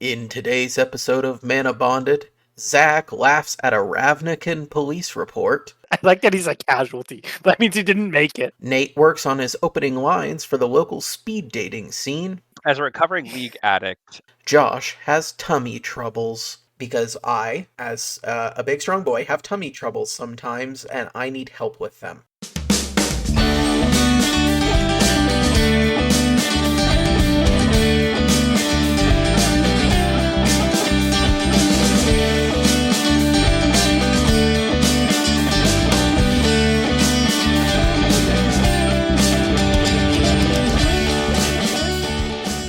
In today's episode of Manabonded, Zack laughs at a Ravnican police report. I like that he's a casualty. That means he didn't make it. Nate works on his opening lines for the local speed dating scene. As a recovering League addict, Josh has tummy troubles. Because I, as a big strong boy, have tummy troubles sometimes, and I need help with them.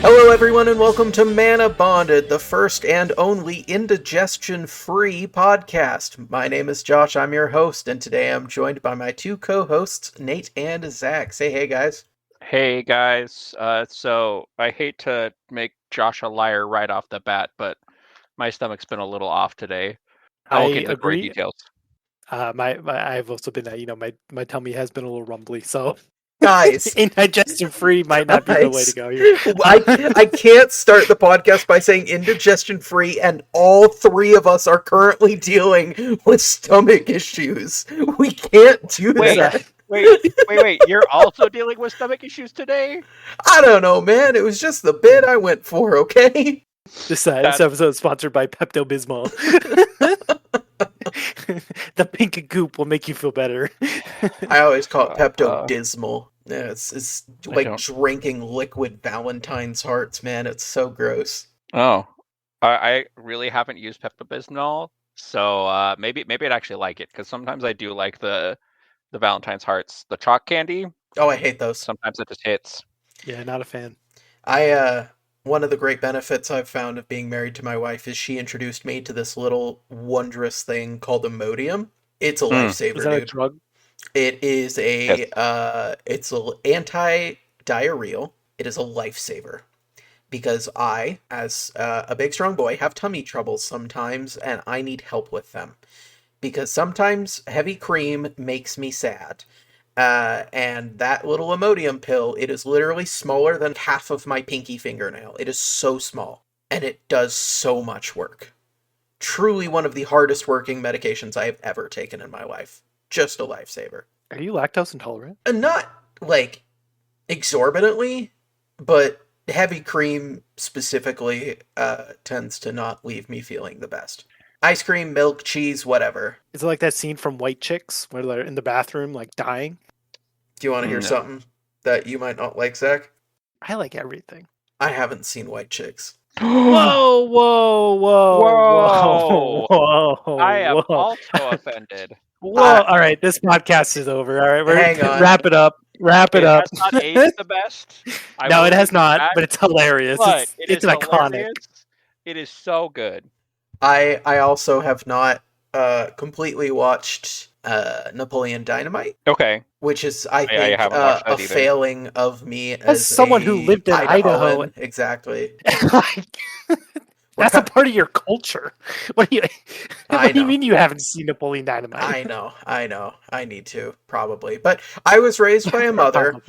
Hello everyone and welcome to Manabonded, the first and only indigestion-free podcast. My name is Josh, I'm your host, and today I'm joined by my two co-hosts, Nate and Zach. Say hey guys. Hey guys, so I hate to make Josh a liar right off the bat, but my stomach's been a little off today. I won't get into great details. I've also been, my tummy has been a little rumbly, so... Guys, indigestion free might not be the way to go here. I can't start the podcast by saying indigestion free, and all three of us are currently dealing with stomach issues. We can't do that. Wait, you're also dealing with stomach issues today? I don't know, man. It was just the bit I went for, okay? This episode is sponsored by Pepto-Bismol. The pink goop will make you feel better. I always call it Pepto-Dismal. Yeah, it's like drinking liquid Valentine's hearts, man. It's so gross. Oh, I really haven't used Pepto-Bismol, so maybe I'd actually like it, because sometimes I do like the Valentine's hearts, the chalk candy. Oh, I hate those. Sometimes it just hits. Yeah, not a fan. One of the great benefits I've found of being married to my wife is she introduced me to this little wondrous thing called Imodium. It's a lifesaver, Is that a drug? It is it's an anti-diarrheal. It is a lifesaver. Because I, as a big strong boy, have tummy troubles sometimes, and I need help with them. Because sometimes heavy cream makes me sad. And that little Imodium pill, it is literally smaller than half of my pinky fingernail. It is so small. And it does so much work. Truly one of the hardest working medications I have ever taken in my life. Just a lifesaver. Are you lactose intolerant? Not, like, exorbitantly, but heavy cream specifically tends to not leave me feeling the best. Ice cream, milk, cheese, whatever. Is it like that scene from White Chicks where they're in the bathroom, like, dying? Do you want to hear something that you might not like, Zach? I like everything. I haven't seen White Chicks. Whoa! I am also offended. Whoa! All right, this podcast is over. All right, hang on. Wrap it up. It has not aged the best. No, it has not, but it's hilarious. But It's iconic. It is so good. I also have not completely watched Napoleon Dynamite. Okay. Which is, I think, haven't a failing of me as someone who lived in Idaho. Exactly. That's a part of your culture. What do you mean you haven't seen Napoleon Dynamite? I know. I need to, probably. But I was raised by a mother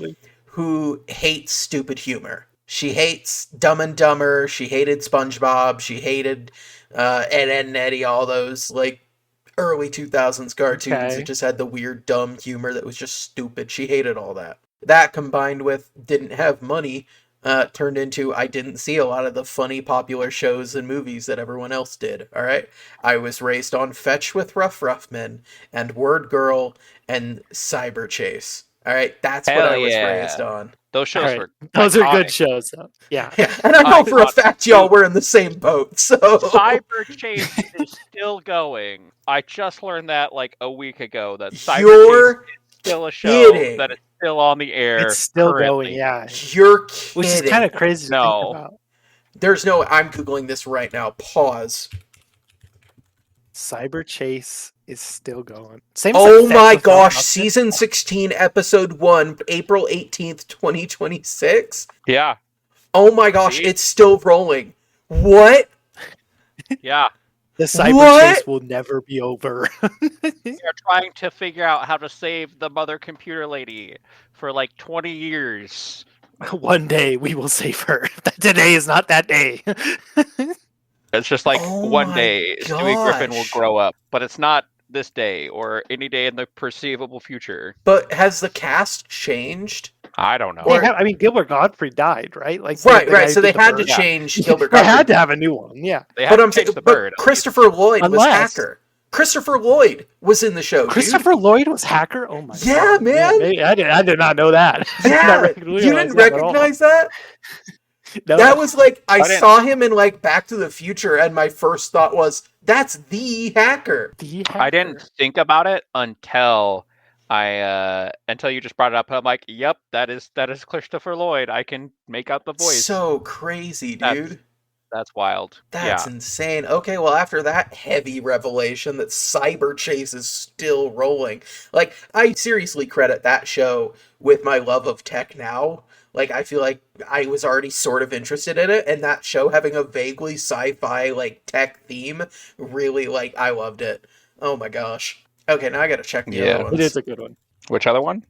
who hates stupid humor. She hates Dumb and Dumber. She hated SpongeBob. She hated Ed, Edd and Eddy, all those, like, early 2000s cartoons that just had the weird, dumb humor that was just stupid. She hated all that. That combined with didn't have money turned into I didn't see a lot of the funny, popular shows and movies that everyone else did, alright? I was raised on Fetch with Rough Men and Word Girl and Cyber Chase. Alright, that's what I was raised on. Those shows were Those are good shows, though. Yeah. And I know for a fact y'all were in the same boat, so... Cyber Chase is still going. I just learned that like a week ago, that Cyber Chase is still a show that is still on the air. It's still currently. going, yeah. You're kidding. Which is kind of crazy to think about. There's no... I'm Googling this right now. Pause. Cyber Chase is still going. Oh my gosh, season 16, episode 1, April 18th, 2026? Yeah. Oh my gosh, it's still rolling. What? Yeah. The cyber chase will never be over. They're trying to figure out how to save the mother computer lady for like 20 years. One day we will save her. Today is not that day. It's just like one day Stewie Griffin will gosh. grow up, but it's not this day or any day in the perceivable future. But has the cast changed? I don't know. Or- Gilbert Gottfried died, right? Like right. guy So who they did the had to bird. change Gilbert They Gottfried. had to have a new one, yeah. They had But to change the but bird. at least. Christopher Lloyd was Unless- Hacker. Christopher Lloyd was in the show. Christopher Lloyd was Hacker. Oh my Yeah, god, man. I did not know that. Yeah, you didn't recognize that? No. That was like I didn't. saw him in like Back to the Future, and my first thought was, "That's the Hacker." I didn't think about it until you just brought it up. I'm like, "Yep, that is Christopher Lloyd. I can make out the voice." So crazy, dude. That's wild. That's insane. Okay, well, after that heavy revelation that Cyber Chase is still rolling, like, I seriously credit that show with my love of tech now. Like, I feel like I was already sort of interested in it, and that show having a vaguely sci-fi, like, tech theme, really, like, I loved it. Oh my gosh. Okay, now I gotta check the other ones. It is a good one. Which other one?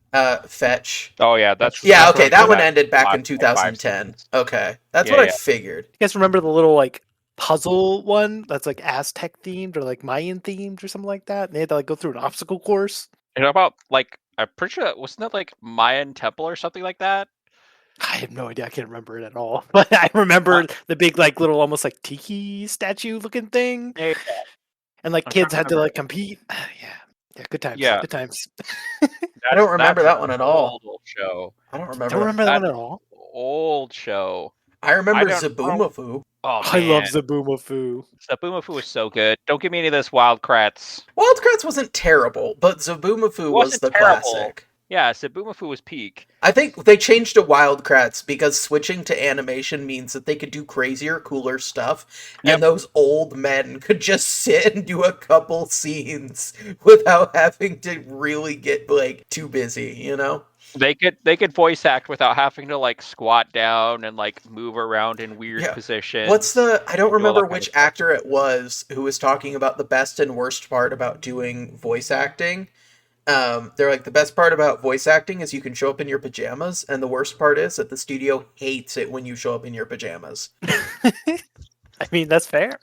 Fetch. Oh yeah, that's Yeah, that's okay, what that one that ended back in last 2010. 5 seasons. Okay, that's Yeah, what I yeah. figured. You guys remember the little like puzzle one that's like Aztec themed or like Mayan themed or something like that? And they had to like go through an obstacle course. You know about like I'm pretty sure wasn't that like Mayan temple or something like that? I have no idea. I can't remember it at all. But I remember the big like little almost like tiki statue looking thing. Yeah. And like I'm kids trying had to to remember like compete. Yeah, good times. Yeah. Good times. I don't remember That's that one at all. Old show. I don't Don't remember. remember that one That- at all. Old show. I remember I don't- Zaboomafoo. Oh, I love man. Zaboomafoo. Zaboomafoo was so good. Don't give me any of this wild krats. Wildcrats wasn't terrible, but Zaboomafoo was wasn't the terrible. classic. Yeah, Zaboomafoo was peak. I think they changed to Wildcrats because switching to animation means that they could do crazier, cooler stuff, Yep. and those old men could just sit and do a couple scenes without having to really get like too busy, you know? They could voice act without having to like squat down and like move around in weird Yeah. positions. I don't do all remember that kind which of stuff. actor it was who was talking about the best and worst part about doing voice acting. They're like, the best part about voice acting is you can show up in your pajamas, and the worst part is that the studio hates it when you show up in your pajamas. I mean, that's fair.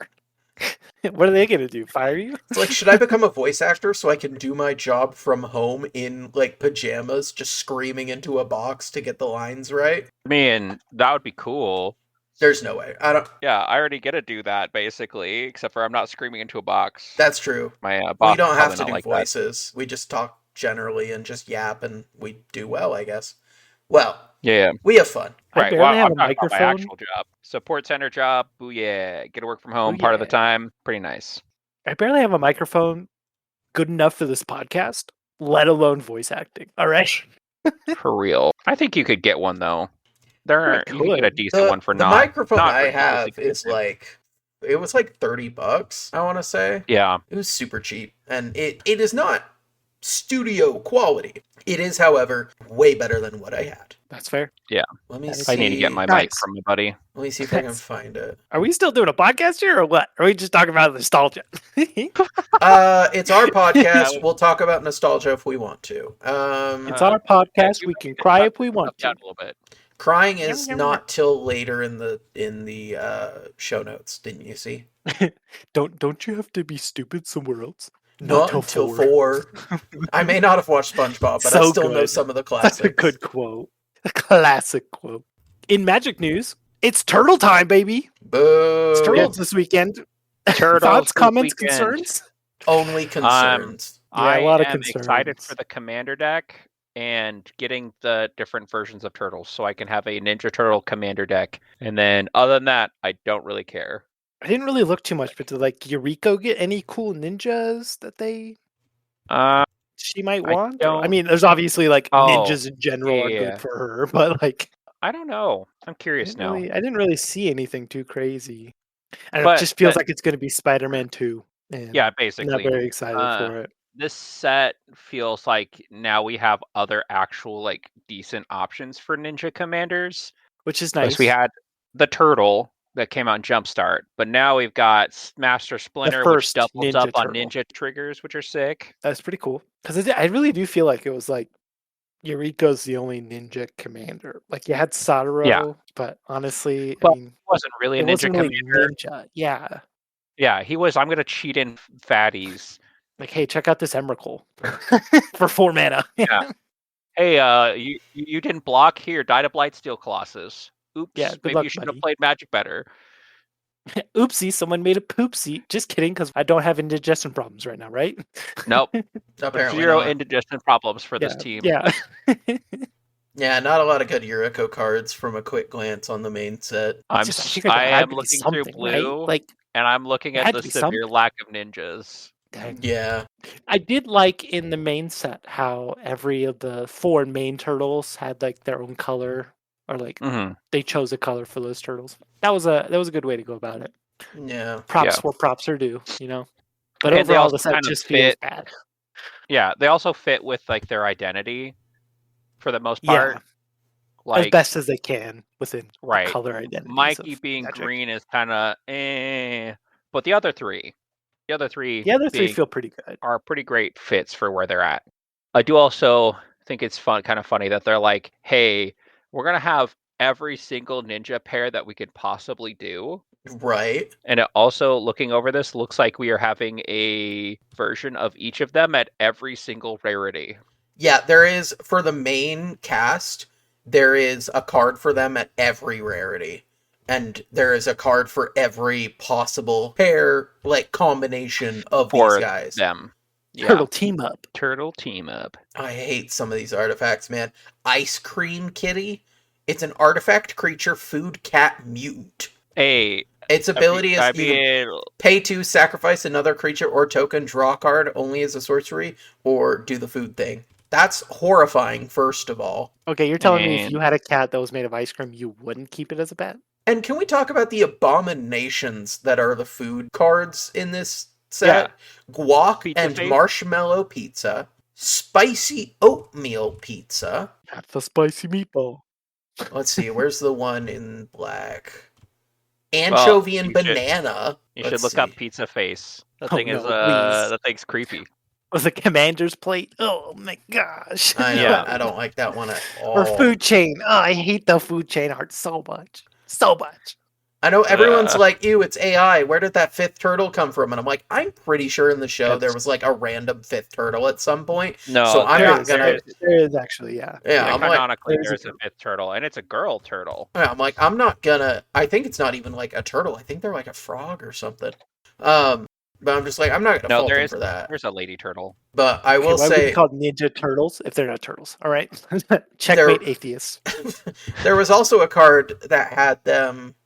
What are they gonna do? Fire you? It's like, should I become a voice actor so I can do my job from home in like pajamas, just screaming into a box to get the lines right? I mean, that would be cool. There's no way. I don't. Yeah, I already get to do that basically, except for I'm not screaming into a box. That's true. My boss We don't would have probably to not do like voices. We just talk generally and just yap, and we do well, I guess. Well, that. Yeah. we have fun. I Right. barely Well, have I'm a talking about my microphone. actual job. Support center job. Booyah. Get to work from home part of the Booyah. time. Pretty nice. I barely have a microphone good enough for this podcast, let alone voice acting. All right. For real. I think you could get one though. You can get a could. decent one for the not. microphone not I ridiculously have is expensive. like, it was like $30, I want to say. Yeah. It was super cheap, and it is not studio quality. It is, however, way better than what I had. That's fair. Let me I see. I need to get my mic Nice. from my buddy. Let me see if I can Nice. find it. Are we still doing a podcast here or what? Are we just talking about nostalgia? It's our podcast. Yeah. We'll talk about nostalgia if we want to. It's our podcast. you We might can need to cry cut if we want down to. a little bit. crying is not till later in the show notes. Didn't you see? Don't you have to be stupid somewhere else? Not until 4. I may not have watched SpongeBob, but I So still know good. some of the classics. That's a good quote. A classic quote. In Magic news, it's turtle time, baby. Boo. It's turtles this weekend. Turtles Thoughts, this comments, weekend. concerns? Only concerns. Yeah, a lot of I am excited concerns. for the commander deck and getting the different versions of turtles so I can have a Ninja Turtle commander deck. And then other than that, I don't really care. I didn't really look too much, but did like Yuriko get any cool ninjas that she might I want? I don't- mean, there's obviously like Oh, ninjas in general are yeah. good for her, but like I don't know. I'm curious now. I didn't really see anything too crazy. And But- it just feels but- like it's going to be Spider-Man 2. And Yeah, I'm basically. not very excited for it. This set feels like now we have other actual like decent options for ninja commanders. Which is Because nice. we had the turtle that came out in Jumpstart, but now we've got Master Splinter, which first doubles Ninja up on Turtle. ninja triggers, which are sick. That's pretty cool. Because I really do feel like it was like Yuriko's the only ninja commander. Like you had Satoru, Yeah. but honestly, Well, I mean, It wasn't really a it ninja wasn't really commander. ninja. Yeah. Yeah, he was. I'm gonna cheat in fatties. Like, hey, check out this Emrakul for 4 mana. Yeah. Hey, you didn't block here. Die to Blightsteel Colossus. Oops. Yeah, good Maybe luck, you should have buddy. played Magic better. Oopsie, someone made a poopsie. Just kidding, because I don't have indigestion problems right now, right? Nope. Apparently 0 not. indigestion problems for this Yeah, team. yeah. Yeah, not a lot of good Yuriko cards from a quick glance on the main set. I there am had to be looking through something, right? blue, Like, and I'm looking there at had the to be severe something. lack of ninjas. Dang. Yeah. I did like in the main set how every of the 4 main turtles had like their own color, or like they chose a color for those turtles. That was a good way to go about it. Yeah. Props where props are due, you know. But And they overall, also the set kind of just feels fit. bad. Yeah, they also fit with like their identity for the most Yeah, part. Like as best as they can within right. the color identities. Mikey being Magic. green is kind of but the other three feel pretty good. Are pretty great fits for where they're at. I do also think it's kind of funny that they're like, hey, we're gonna have every single ninja pair that we could possibly do. Right. And it also, looking over this, looks like we are having a version of each of them at every single rarity. Yeah, there is, for the main cast, there is a card for them at every rarity. And there is a card for every possible pair, like, combination of these guys. Them. Yeah. Turtle team up. I hate some of these artifacts, man. Ice Cream Kitty. It's an artifact creature food cat mutant. Hey. Its ability is you pay to sacrifice another creature or token, draw a card only as a sorcery, or do the food thing. That's horrifying, first of all. Okay, you're telling me if you had a cat that was made of ice cream, you wouldn't keep it as a pet? And can we talk about the abominations that are the food cards in this set? Yeah. Guac pizza and marshmallow pizza, spicy oatmeal pizza. That's a spicy meatball. Let's see, where's the one in black? Anchovy and banana. You should look up Pizza Face. That thing's creepy. Was a commander's plate? Oh my gosh. I know. Yeah. I don't like that one at all. Or food chain. Oh, I hate the food chain art so much. So much. I know everyone's like, ew, it's AI. Where did that 5th turtle come from? And I'm like, I'm pretty sure in the show there was like a random 5th turtle at some point. No, so I'm not gonna. There is actually, yeah. Yeah, I'm canonically, there's a 5th turtle, and it's a girl turtle. Yeah, I'm like, I'm not gonna. I think it's not even like a turtle. I think they're like a frog or something. But I'm just like, I'm not gonna fault them for that. There's a lady turtle. But I will say, why would be called Ninja Turtles if they're not turtles? All right, checkmate atheists. There was also a card that had them.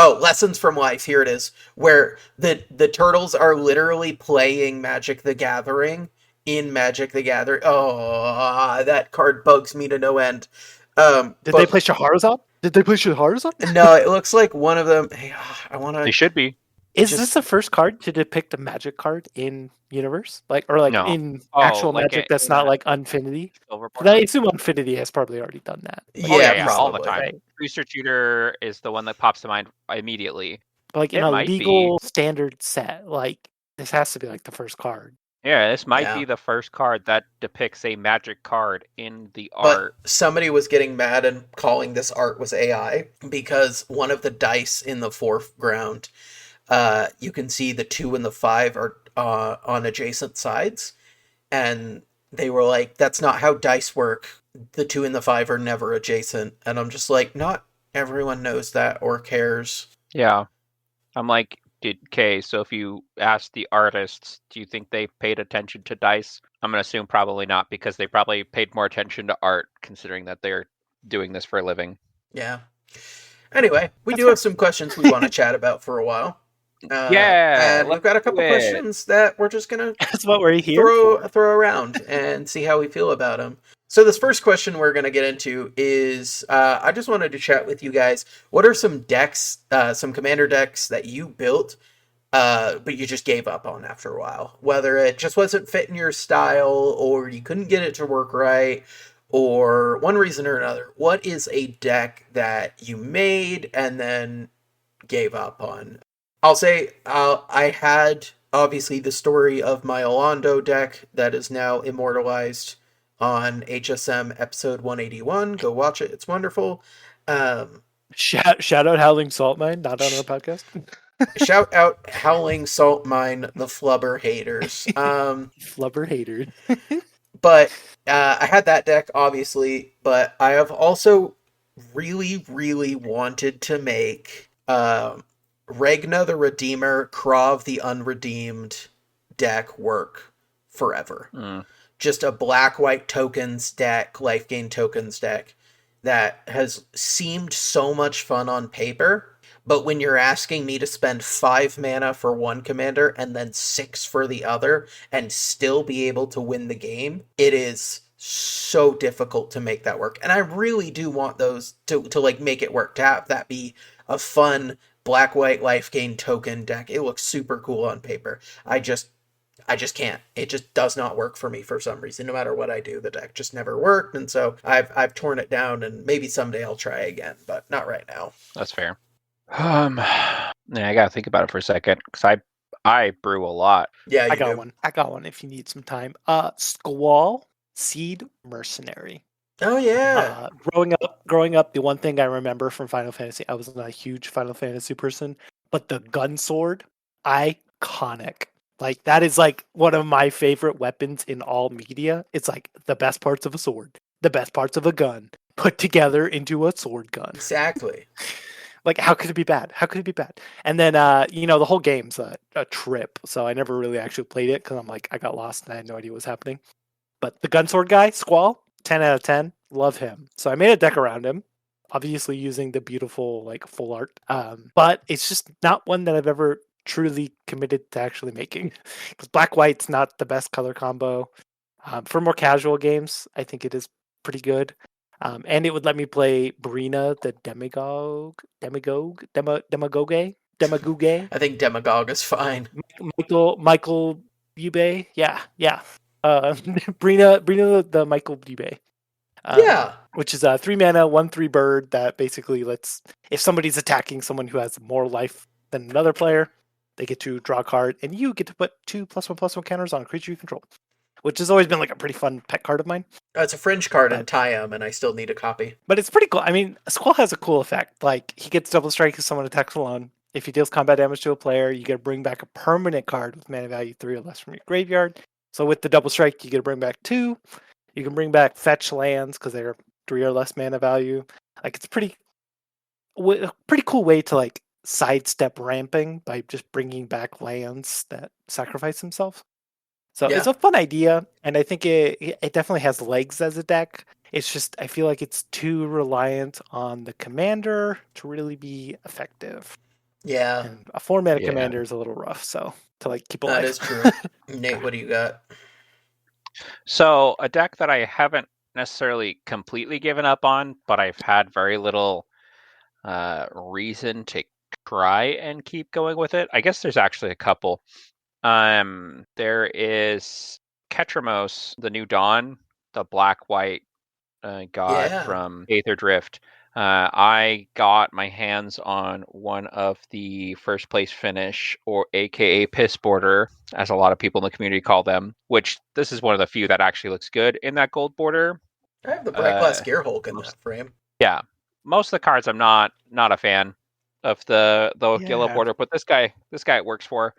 Oh, Lessons from Life. Here it is, where the turtles are literally playing Magic the Gathering in Magic the Gathering. Oh, that card bugs me to no end. Did they play Shahrazad? No, it looks like one of them. Hey, I want to. They should be. Is this the first card to depict a Magic card in universe, in actual Magic that's not like Unfinity? I assume Unfinity has probably already done that. Yeah, probably. All the time. Right. Research Shooter is the one that pops to mind immediately. But in a legal standard set, this has to be the first card. Yeah, this might be the first card that depicts a Magic card in the art. But somebody was getting mad and calling this art was AI because one of the dice in the foreground, you can see the 2 and the 5 are on adjacent sides, and they were like, that's not how dice work. The 2 and the 5 are never adjacent. And I'm just like, not everyone knows that or cares. Yeah. I'm like, so if you ask the artists, do you think they paid attention to dice? I'm going to assume probably not, because they probably paid more attention to art, considering that they're doing this for a living. Yeah. Anyway, we do have some questions we want to chat about for a while. And we've got a couple questions that we're just gonna that's what we're here throw around and see how we feel about them. So this first question we're gonna get into is I just wanted to chat with you guys. What are some decks, some commander decks that you built, but you just gave up on after a while? Whether it just wasn't fitting your style, or you couldn't get it to work right, or one reason or another. What is a deck that you made and then gave up on? I'll say I had, obviously, the story of my Orlando deck that is now immortalized on HSM episode 181. Go watch it. It's wonderful. Shout out Howling Salt Mine, not on our podcast. Shout out Howling Salt Mine, the Flubber haters. Flubber haters. But I had that deck, obviously, but I have also really, really wanted to make Regna the Redeemer, Krav the Unredeemed deck work forever. Just a black-white tokens deck, life gain tokens deck that has seemed so much fun on paper. But when you're asking me to spend 5 mana for one commander and then 6 for the other and still be able to win the game, it is so difficult to make that work. And I really do want those to like make it work, to have that be a fun black white life gain token deck. It looks super cool on paper. I just can't. It just does not work for me for some reason. No matter what I do, the deck just never worked, and so I've torn it down, and maybe someday I'll try again, but not right now. That's fair. I gotta think about it for a second, because I brew a lot. Yeah, I got one. I got one if you need some time. Squall Seed Mercenary. Oh yeah. Growing up, the one thing I remember from Final Fantasy, I was not a huge Final Fantasy person, but the gun sword, iconic. Like, that is like one of my favorite weapons in all media. It's like the best parts of a sword, the best parts of a gun put together into a sword gun. Exactly. Like, how could it be bad? How could it be bad? And then, the whole game's a trip. So I never really actually played it because I'm like, I got lost and I had no idea what was happening. But the gunsword guy, Squall, 10 out of 10. Love him. So I made a deck around him, obviously using the beautiful, like, full art. But it's just not one that I've ever truly committed to actually making. Because black-white's not the best color combo. For more casual games, I think it is pretty good. And it would let me play Brina, the Demagogue. I think Demagogue is fine. Michael Bube. Yeah. Brina the Michael Bube. Yeah. Which is a 3 mana, 1/3 bird that basically lets, if somebody's attacking someone who has more life than another player, they get to draw a card, and you get to put 2 +1/+1 counters on a creature you control, which has always been like a pretty fun pet card of mine. It's a fringe card in Tayam, and I still need a copy. But it's pretty cool. I mean, Squall has a cool effect. Like, he gets double strike if someone attacks alone. If he deals combat damage to a player, you get to bring back a permanent card with mana value 3 or less from your graveyard. So with the double strike, you get to bring back 2. You can bring back fetch lands because they're 3 or less mana value. Like, it's a pretty cool way to, like, sidestep ramping by just bringing back lands that sacrifice themselves. So It's a fun idea, and I think it definitely has legs as a deck. It's just, I feel like it's too reliant on the commander to really be effective. Yeah. And a 4-mana commander is a little rough, so to, like, keep alive. That is true. Nate, what do you got? So a deck that I haven't necessarily completely given up on, but I've had very little reason to try and keep going with it. I guess there's actually a couple. There is Ketramos, the New Dawn, the black-white god from Aether Drift. I got my hands on one of the first place finish, or aka piss border, as a lot of people in the community call them, which this is one of the few that actually looks good in that gold border. I have the Bright Glass Gearhulk in that frame. Yeah. Most of the cards I'm not a fan of the yellow border, but this guy it works for.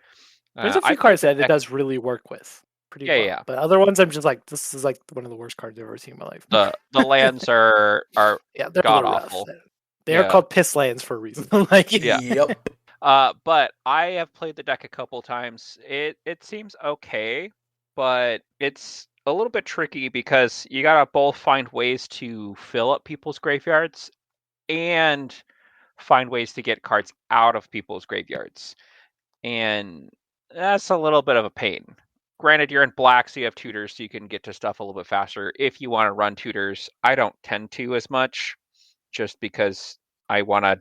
There's a few cards that it does really work with. Pretty well. Yeah. But other ones, I'm just like, this is like one of the worst cards I've ever seen in my life. The lands are they're god awful. They are called piss lands for a reason. Like, Yep. But I have played the deck a couple times. It seems okay, but it's a little bit tricky because you gotta both find ways to fill up people's graveyards and find ways to get cards out of people's graveyards. And that's a little bit of a pain. Granted, you're in black, so you have tutors, so you can get to stuff a little bit faster. If you want to run tutors, I don't tend to as much, just because I want to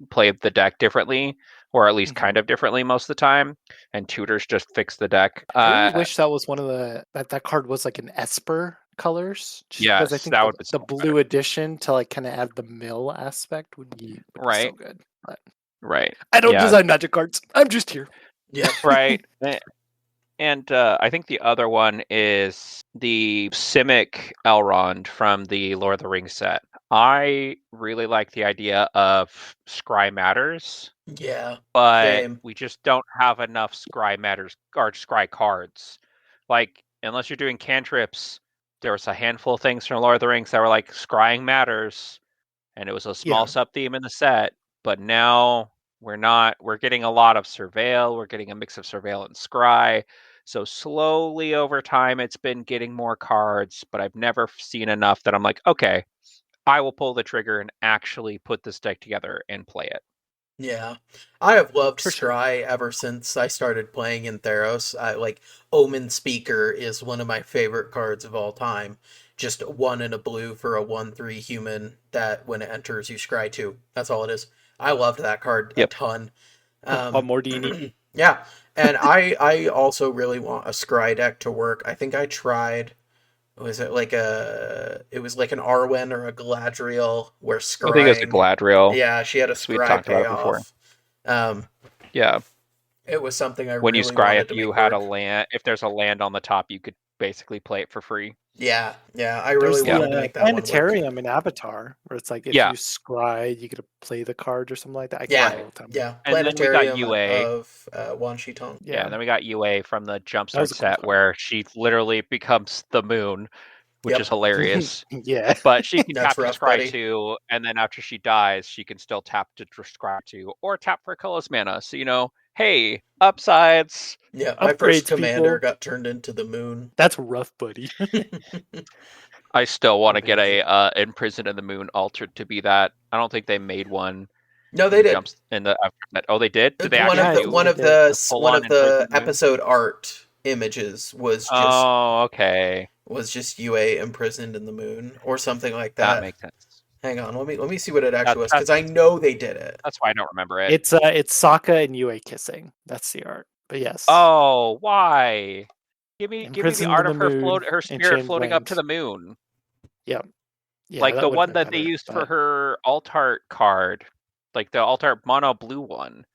play the deck differently, or at least kind of differently most of the time, and tutors just fix the deck. I really wish that was one of that card was like an Esper colors. Because I think the blue edition to, like, kind of add the mill aspect would be so good. But right. I don't design Magic cards. I'm just here. Yeah. Right. And I think the other one is the Simic Elrond from the Lord of the Rings set. I really like the idea of scry matters, Yeah, but same. we just don't have enough scry matters or scry cards. Like, unless you're doing cantrips, there was a handful of things from Lord of the Rings that were like scrying matters, and it was a small sub theme in the set. But now we're not. We're getting a lot of surveil. We're getting a mix of surveil and scry. So slowly over time, it's been getting more cards, but I've never seen enough that I'm like, okay, I will pull the trigger and actually put this deck together and play it. Yeah, I have loved For sure. Scry ever since I started playing in Theros. Like Omen Speaker is one of my favorite cards of all time. Just 1 and a blue for a 1/3 human that when it enters you scry 2. That's all it is. I loved that card a Yep. ton. What more do you need? Yeah, and I also really want a scry deck to work. I think I tried. Was it like a? It was like an Arwen or a Galadriel where I think it was a scrying. Galadriel. Yeah, she had a We had scry talked about it before. payoff. Um, Yeah. it was something I When you really scry, wanted if to you make had a work. land, if there's a land on the top, you could basically play it for free. Yeah, I really There's wanted to the make that one work. planetarium in Avatar, where it's like if Yeah. you scry, you get to play the card or something like that. I Yeah, cry all the time. yeah. And then we got Planetarium UA. of Wan Shi Tong. Yeah, and then we got UA from the That Jumpstart was a cool set card. where she literally becomes the moon, which Yep. is hilarious. Yeah. But she can That's tap to rough, scry buddy. 2, and then after she dies, she can still tap to scry 2, or tap for colorless mana. So, hey, upsides. Yeah, my first Upgrades, commander people. got turned into the moon. That's rough, buddy. I still want to get Amazing. a Imprisoned in the Moon altered to be that. I don't think they made one. No, they did. Jumps in the afternet. Oh, they did. Did they One actually of the do one they of did. the full one on of the Imprisoned in the Moon? episode art images was just Oh, okay. UA imprisoned in the moon or something like That that. makes sense. Hang on, let me see what it actually was That's because I know they did it. that's why I don't remember it. It's Sokka and Yue kissing. That's the art. But yes. Oh, why? Give me the Imprisoned art in of the her moon, her spirit enchanted floating up to lands. the moon. Yeah, Like the would've one been that they better, used for but her alt art card. Like the alt art mono blue one.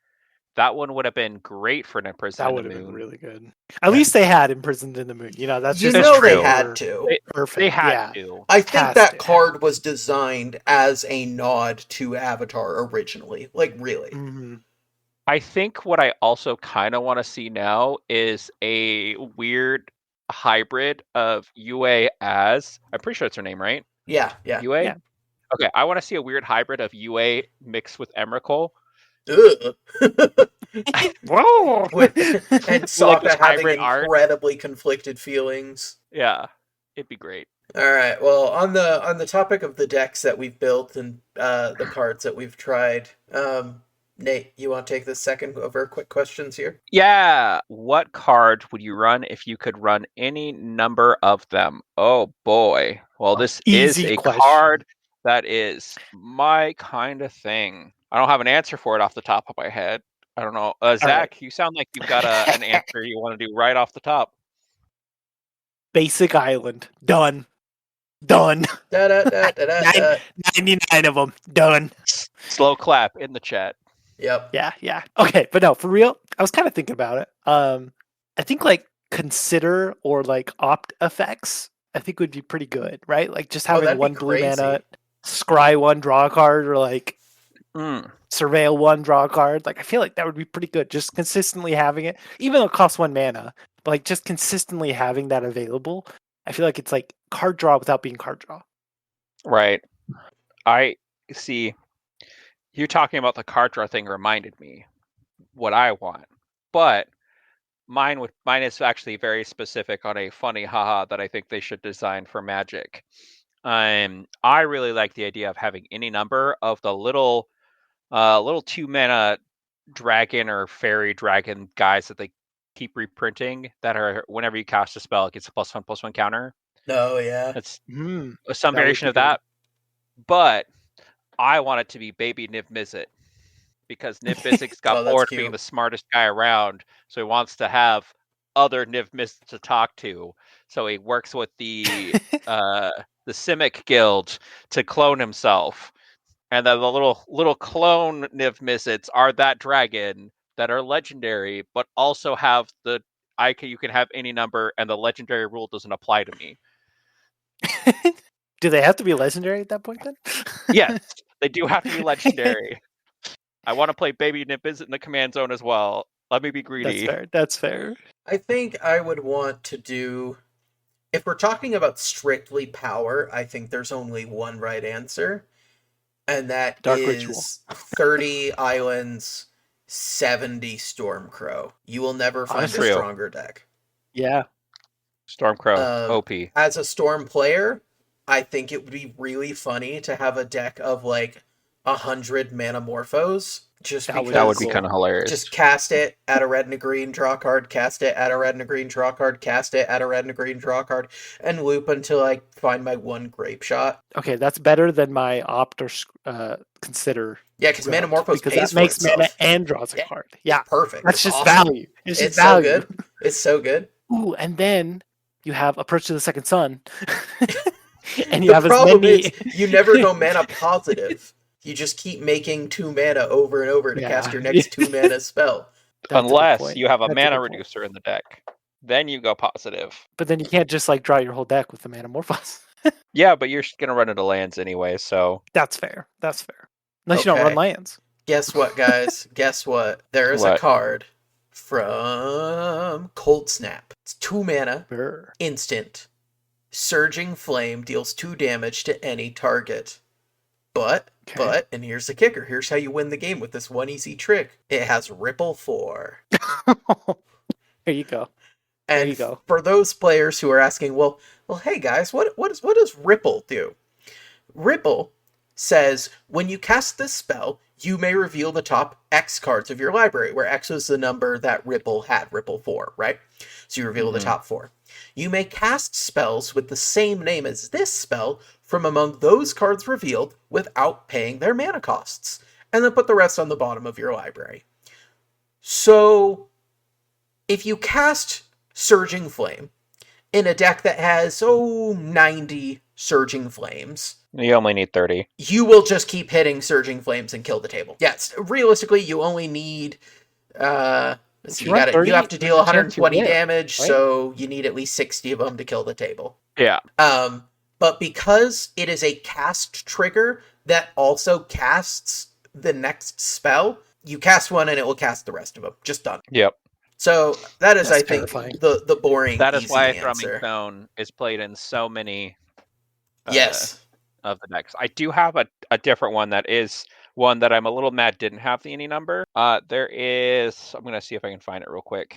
That one would have been great for an Imprisoned that in would the have been Moon. really good. At least they had Imprisoned in the Moon. That's You just know they true. had to. Perfect. They had yeah. to. I think Has that to card was designed as a nod to Avatar originally. Like really. Mm-hmm. I think what I also kind of want to see now is a weird hybrid of UA as, I'm pretty sure it's her name, right? Yeah. UA? Yeah. Okay, I want to see a weird hybrid of UA mixed with Emrakul. Ugh. Whoa! And Sokka Like this having hybrid art. incredibly conflicted feelings. Yeah, it'd be great. All right. Well, on the topic of the decks that we've built and the cards that we've tried, Nate, you want to take the second of our quick questions here? Yeah. What card would you run if you could run any number of them? Oh boy. Well, this is Easy a question. card that is my kind of thing. I don't have an answer for it off the top of my head. I don't know. Zack, you sound like you've got an answer you want to do right off the top. Basic Island. Done. 99 of them. Done. Slow clap in the chat. Yep. Yeah. Okay, but no, for real, I was kind of thinking about it. I think like consider or like opt effects, I think would be pretty good, right? Like just having one blue mana, scry one, draw a card, or like surveil one, draw a card. Like I feel like that would be pretty good. Just consistently having it, even though it costs 1 mana, but like just consistently having that available. I feel like it's like card draw without being card draw. Right. I see. You talking about the card draw thing reminded me what I want, but mine is actually very specific on a funny haha that I think they should design for Magic. I really like the idea of having any number of the little 2 mana dragon or fairy dragon guys that they keep reprinting that are whenever you cast a spell, it gets a +1/+1 counter. Oh yeah. It's that some variation of that, but I want it to be Baby Niv Mizzet because Niv Mizzet's got bored being the smartest guy around, so he wants to have other Niv Mizzet to talk to. So he works with the Simic Guild to clone himself, and then the little clone Niv Mizzets are that dragon that are legendary, but also have the you can have any number, and the legendary rule doesn't apply to me. Do they have to be legendary at that point then? Yes, they do have to be legendary. I want to play Baby Nimbus in the command zone as well. Let me be greedy. That's fair. I think I would want to do... If we're talking about strictly power, I think there's only one right answer. And that Dark is Ritual. 30 islands, 70 Stormcrow. You will never find Honestly, a stronger deck. Yeah. Stormcrow, OP. As a Storm player, I think it would be really funny to have a deck of like 100 Manamorphos. Just because that would be kind of hilarious. Just cast it, add a red and a green, draw a card, cast it, add a red and a green, draw a card, cast it, add a red and a green, draw a card, and loop until I find my one grape shot. Okay, that's better than my opt or consider. Yeah, because Manamorphos because pays that makes for itself. mana and draws a card. Yeah, it's perfect. That's it's just awesome. value. It's just so value. good. It's so good. Ooh, and then you have Approach to the Second Sun. And you The have as problem many... is you never go mana positive. You just keep making 2 mana over and over to cast your next 2 mana spell. Unless you have a mana reducer in the deck. Then you go positive. But then you can't just like draw your whole deck with the Manamorphos. Yeah, but you're going to run into lands anyway, so... That's fair. Unless you don't run lands. Guess what, guys? Guess what? There is a card from Cold Snap. It's 2 mana, instant. Surging Flame deals 2 damage to any target. But, and here's the kicker. Here's how you win the game with this one easy trick. It has Ripple 4. There you go. And for those players who are asking, well, hey guys, what does Ripple do? Ripple says, when you cast this spell, you may reveal the top X cards of your library, where X was the number that Ripple had, Ripple 4, right? So you reveal the top 4. You may cast spells with the same name as this spell from among those cards revealed without paying their mana costs, and then put the rest on the bottom of your library. So, if you cast Surging Flame in a deck that has, 90 Surging Flames... You only need 30. You will just keep hitting Surging Flames and kill the table. Yes, realistically, you only need... you have to deal 120 damage, right? So you need at least 60 of them to kill the table. Yeah. But because it is a cast trigger that also casts the next spell, you cast one and it will cast the rest of them. Just done. Yep. So that's I think, the boring, that is easy why answer. Thrumming Stone is played in so many of the decks. I do have a different one that is one that I'm a little mad didn't have the any number. There is... I'm going to see if I can find it real quick.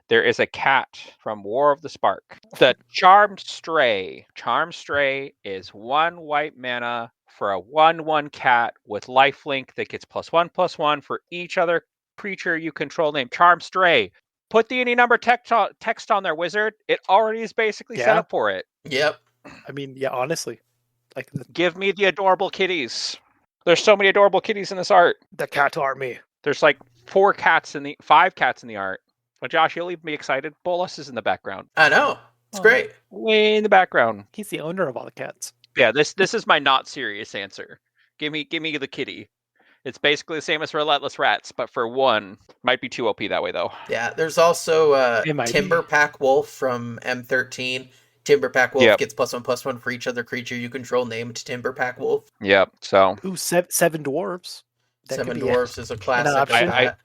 There is a cat from War of the Spark. The Charmed Stray. Charmed Stray is 1 white mana for a 1/1 cat with lifelink that gets +1/+1 for each other creature you control named Charmed Stray. Put the any number text on their wizard. It already is basically set up for it. Yep. I mean, yeah, honestly. Give me the adorable kitties. There's so many adorable kitties in this art. The cat army. There's like 5 cats in the art. Well, Josh, you'll leave me excited. Bolas is in the background. I know. It's great. Way in the background. He's the owner of all the cats. Yeah, this is my not serious answer. Give me the kitty. It's basically the same as Relentless Rats, but for 1. Might be too OP that way, though. Yeah, there's also Timberpack Wolf from M13. Timberpack Wolf gets +1/+1 for each other creature you control named Timberpack Wolf. Yep, so... Ooh, 7 dwarves. 7 dwarves is a classic.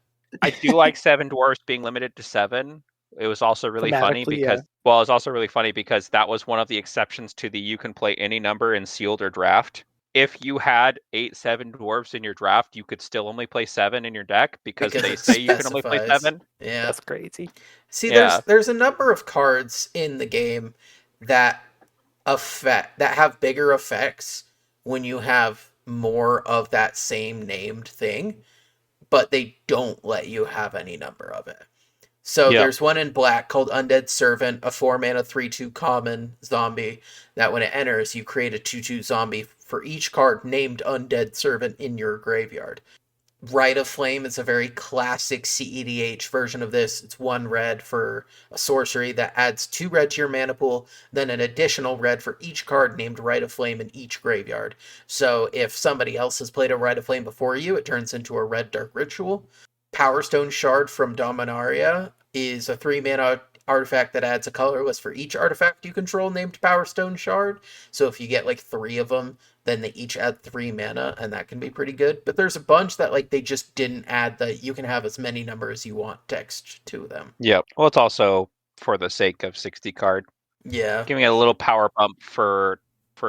I do like 7 dwarves being limited to 7. It was also really funny because... Well, it was also really funny because that was one of the exceptions to the you can play any number in sealed or draft. If you had 7 dwarves in your draft, you could still only play 7 in your deck because they say you can only play 7. Yeah, that's crazy. See, there's a number of cards in the game that have bigger effects when you have more of that same named thing, but they don't let you have any number of it. So there's one in black called Undead Servant, a 4 mana 3/2 common zombie that when it enters, you create a 2/2 zombie for each card named Undead Servant in your graveyard. Rite of Flame is a very classic cEDH version of this. It's 1 red for a sorcery that adds 2 red to your mana pool, then an additional red for each card named Rite of Flame in each graveyard. So if somebody else has played a Rite of Flame before you, it turns into a red Dark Ritual. Power Stone Shard from Dominaria is a 3 mana artifact that adds a colorless for each artifact you control named Power Stone Shard. So if you get like 3 of them, then they each add 3 mana, and that can be pretty good. But there's a bunch that like they just didn't add that you can have as many numbers as you want text to them. Yep. Well, it's also for the sake of 60 card. Yeah. Giving it a little power bump for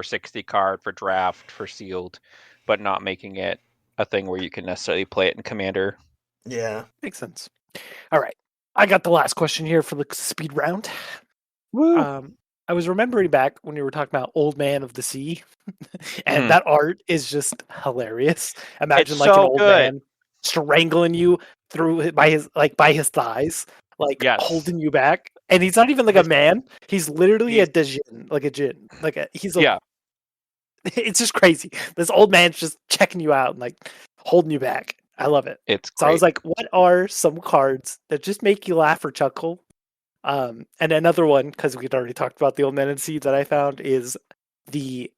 60 card, for draft, for sealed, but not making it a thing where you can necessarily play it in Commander. Yeah. Makes sense. All right. I got the last question here for the speed round. Woo! I was remembering back when you were talking about Old Man of the Sea, and that art is just hilarious. Imagine It's like an so old good. man strangling you through by his thighs, like Yes. holding you back, and he's not even like a man. He's literally a djinn, like a djinn. Yeah. It's just crazy. This old man's just checking you out and like holding you back. I love it. It's So great. I was like, what are some cards that just make you laugh or chuckle? And another one, because we'd already talked about the Old Man and Sea, that I found is the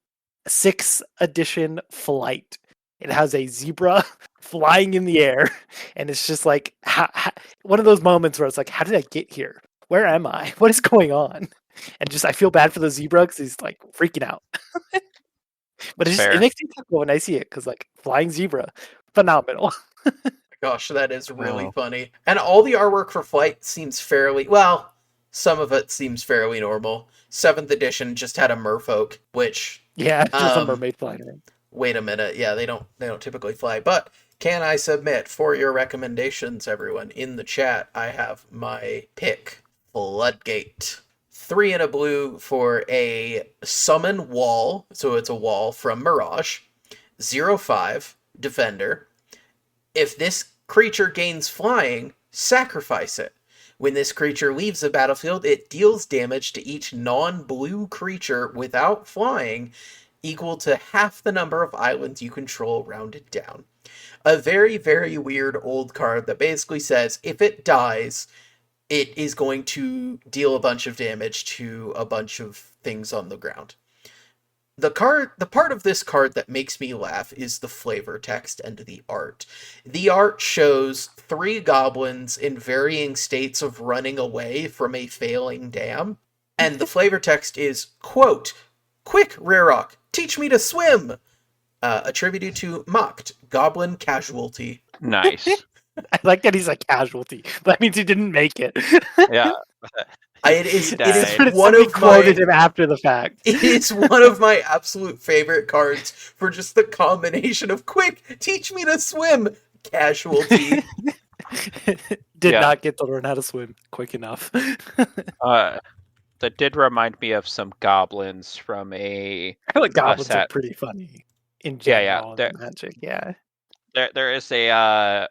6th edition Flight. It has a zebra flying in the air, and it's just like one of those moments where it's like, how did I get here? Where am I? What is going on? And just I feel bad for the zebra because he's like freaking out. But it makes me chuckle when I see it because like flying zebra, phenomenal. Gosh, that is really funny. And all the artwork for Flight seems fairly well. Some of it seems fairly normal. 7th edition just had a merfolk, which just a mermaid flying around. Wait a minute, yeah, they don't typically fly. But can I submit for your recommendations, everyone in the chat? I have my pick, Floodgate. 3 and a blue for a summon wall, so it's a wall from Mirage. 0/5 defender. If this creature gains flying, sacrifice it. When this creature leaves the battlefield, it deals damage to each non-blue creature without flying, equal to half the number of islands you control rounded down. A very, very weird old card that basically says if it dies, it is going to deal a bunch of damage to a bunch of things on the ground. The part of this card that makes me laugh is the flavor text and the art. The art shows 3 goblins in varying states of running away from a failing dam, and the flavor text is, quote, "Quick, Rarok, teach me to swim!" Attributed to Mocked, Goblin Casualty. Nice. I like that he's a casualty. That means he didn't make it. Yeah. It is Somebody one of quoted him after the fact. It is one of my absolute favorite cards for just the combination of quick, teach me to swim, casualty. Did not get to learn how to swim quick enough. That did remind me of some goblins from a. I feel like goblins are pretty funny in general. Yeah, Magic. Yeah. There is a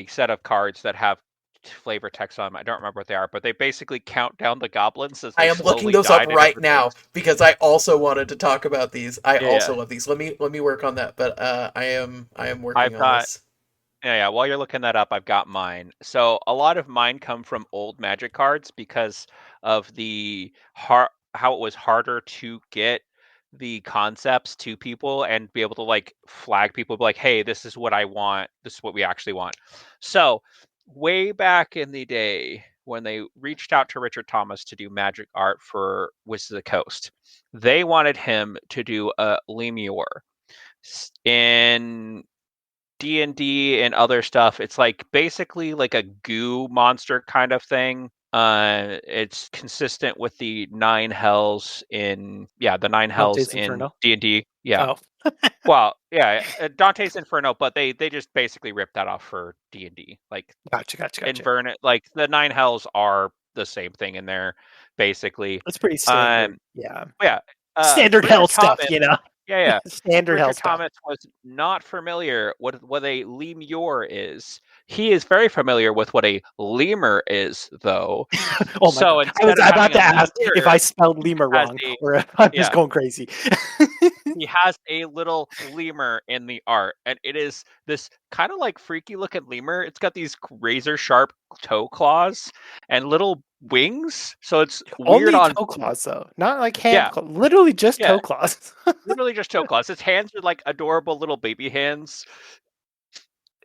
set of cards that have flavor text on them. I don't remember what they are, but they basically count down the goblins as they I am looking those up right now because I also wanted to talk about these. I also love these. Let me work on that, but I am working on this. Yeah. While you're looking that up, I've got mine. So a lot of mine come from old Magic cards because of the how it was harder to get the concepts to people and be able to like flag people, be like, hey, this is what I want. This is what we actually want. So way back in the day when they reached out to Richard Thomas to do magic art for Wizards of the Coast, they wanted him to do a Lemure. In D&D and other stuff, it's like basically like a goo monster kind of thing. It's consistent with the 9 hells in the 9 hells in D&D. Yeah. Oh. Well, yeah, Dante's Inferno, but they just basically ripped that off for D&D. Like Gotcha. Inverna, like the 9 hells are the same thing in there, basically. That's pretty standard. Yeah. Standard hell stuff, you know. Yeah. Standard Richard hell Thomas was not familiar with what a lemure is. He is very familiar with what a lemur is, though. Oh my God. I was about to ask if I spelled lemur wrong or if I was going crazy. He has a little lemur in the art, and it is this kind of like freaky looking lemur. It's got these razor sharp toe claws and little wings, so it's weird. Only toe claws though, not like hand claws. Literally just toe claws. Literally just toe claws. His hands are like adorable little baby hands.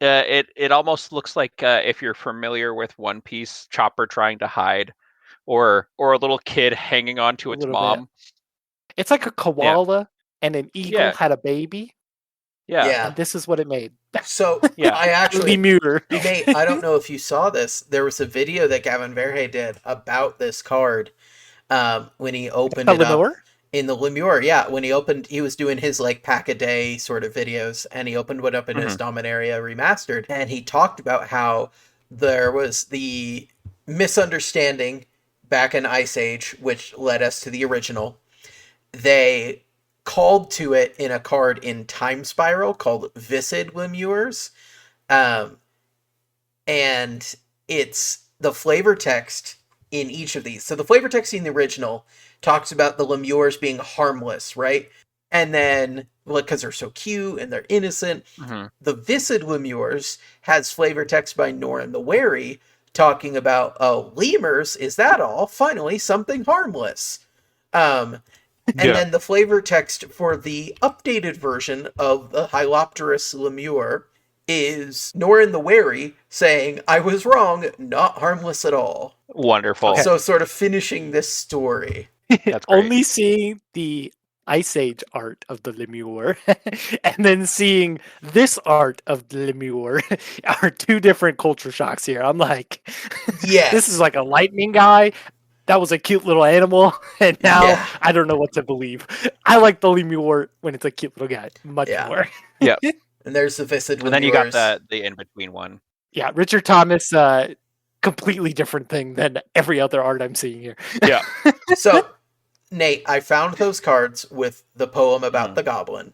It almost looks like if you're familiar with One Piece, Chopper trying to hide or a little kid hanging on to A its little mom. It's like a koala and an eagle had a baby, Yeah. and this is what it made. So Yeah. I actually, Lemur. Nate, I don't know if you saw this. There was a video that Gavin Verhey did about this card when he opened A it up lemur? in the Lemur. Yeah, when he was doing his like pack a day sort of videos, and he opened one up in his Dominaria Remastered, and he talked about how there was the misunderstanding back in Ice Age, which led us to the original. They called to it in a card in Time Spiral called Viscid Lemures. Um, and it's the flavor text in each of these. So the flavor text in the original talks about the lemures being harmless, right? And then, because they're so cute and they're innocent, the Viscid Lemures has flavor text by Norin the Wary talking about, oh, lemurs, is that all? Finally, something harmless. And then the flavor text for the updated version of the Hylopterus Lemure is Norin the Wary saying, I was wrong, not harmless at all. Wonderful. Okay. So sort of finishing this story. That's great. Only seeing the Ice Age art of the lemur and then seeing this art of the lemur are two different culture shocks here. I'm like, Yes. this is like a lightning guy. That was a cute little animal, and now I don't know what to believe. I like the lemur when it's a cute little guy much more. Yeah. And there's the Viscid Lemures. And then you got the in-between one. Yeah, Richard Thomas, completely different thing than every other art I'm seeing here. Yeah. So, Nate, I found those cards with the poem about the goblin.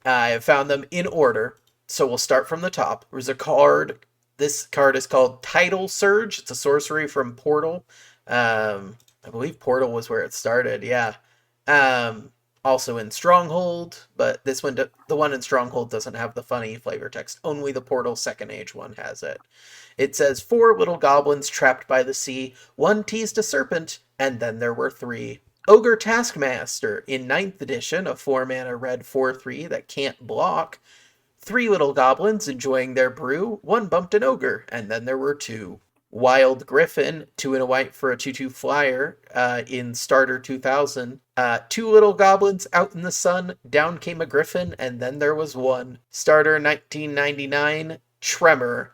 I found them in order, so we'll start from the top. There's a card. This card is called Tidal Surge. It's a sorcery from Portal. I believe Portal was where it started. Yeah. Also in Stronghold, but this one, the one in Stronghold doesn't have the funny flavor text. Only the Portal Second Age one has it. It says, 4 little goblins trapped by the sea. One teased a serpent, and then there were 3. Ogre Taskmaster in 9th edition, a 4-mana red 4/3 that can't block. 3 little goblins enjoying their brew. One bumped an ogre, and then there were 2. Wild Griffin, 2 and a white for a 2/2 flyer in Starter 2000. 2 little goblins out in the sun. Down came a griffin, and then there was 1. Starter 1999. Tremor.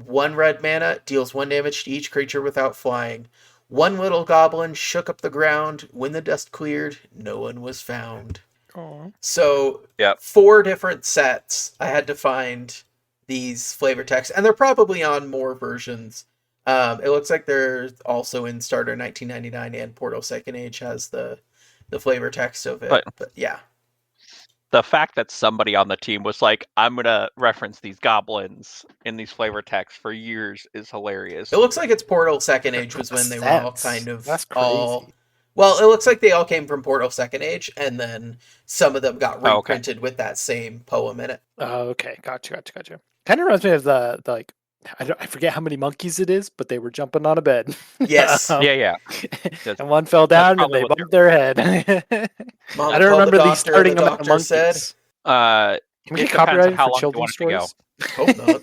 1 red mana, deals 1 damage to each creature without flying. 1 little goblin shook up the ground. When the dust cleared, no one was found. Aww. So, 4 different sets. I had to find these flavor texts, and they're probably on more versions. It looks like they're also in Starter 1999, and Portal Second Age has the flavor text of it. But yeah. The fact that somebody on the team was like, I'm going to reference these goblins in these flavor texts for years is hilarious. It looks like it's Portal Second Age was when they were all kind of That's crazy. Well, it looks like they all came from Portal Second Age, and then some of them got reprinted with that same poem in it. Oh, okay. Gotcha. Kind of reminds me of the like, I forget how many monkeys it is, but they were jumping on a bed. Yes. Yeah. And one fell down and they bumped their head. Mom I don't remember the these starting the amount of monkeys. said, Can we get copyrighted for children's stories? Hope not.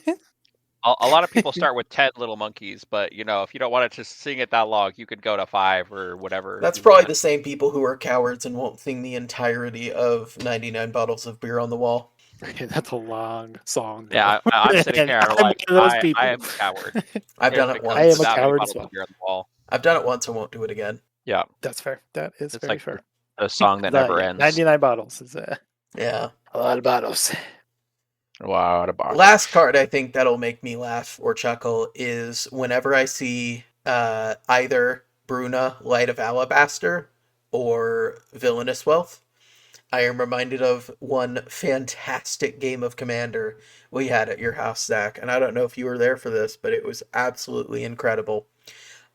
A lot of people start with 10 little monkeys, but if you don't want it to sing it that long, you could go to 5 or whatever. That's probably the same people who are cowards and won't sing the entirety of 99 Bottles of Beer on the Wall. Okay, that's a long song. Yeah, I'm sitting here and like, I am a coward. I've done it once. I am a coward as well. I've done it once, I won't do it again. Yeah. That's fair. That is very fair. A song that never ends. 99 bottles is a lot of bottles. Wow, what a box. Last card I think that'll make me laugh or chuckle is whenever I see either Bruna, Light of Alabaster, or Villainous Wealth. I am reminded of one fantastic game of Commander we had at your house, Zack, and I don't know if you were there for this, but it was absolutely incredible.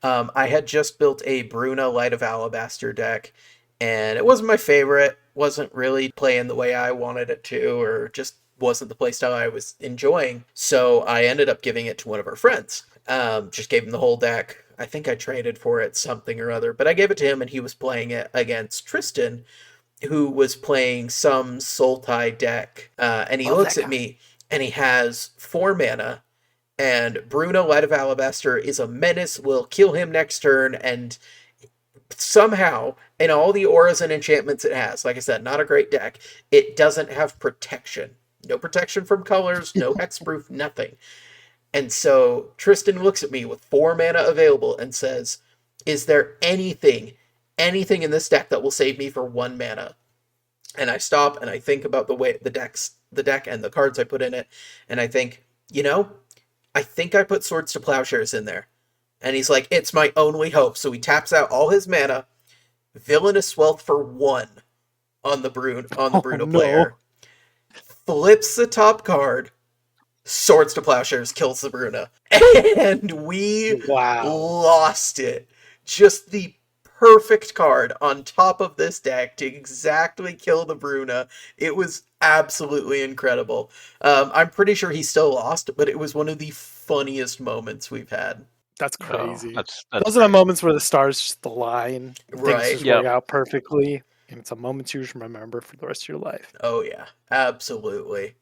I had just built a Bruna Light of Alabaster deck, and it wasn't my favorite, wasn't really playing the way I wanted it to, or just wasn't the playstyle I was enjoying, so I ended up giving it to one of our friends. Just gave him the whole deck. I think I traded for it something or other, but I gave it to him, and he was playing it against Tristan, who was playing some Sultai deck, and he looks at me, and he has 4 mana, And Bruno, Light of Alabaster, is a menace, will kill him next turn, and somehow, in all the auras and enchantments it has, like I said, not a great deck, it doesn't have protection. No protection from colors, no hexproof, nothing. And so Tristan looks at me with 4 mana available and says, is there anything in this deck that will save me for 1 mana? And I stop and I think about the way the deck and the cards I put in it, and I think, I think I put Swords to Plowshares in there. And he's like, it's my only hope. So he taps out all his mana, Villainous Wealth for 1 on the Bruno player, flips the top card, Swords to Plowshares, kills the Bruna. And we lost it. Just the perfect card on top of this deck to exactly kill the Bruna. It was absolutely incredible. I'm pretty sure he still lost, but it was one of the funniest moments we've had. That's crazy. That's Those are the moments where the stars just align. Right. Things just work out perfectly. And it's a moment you just remember for the rest of your life. Oh, yeah. Absolutely.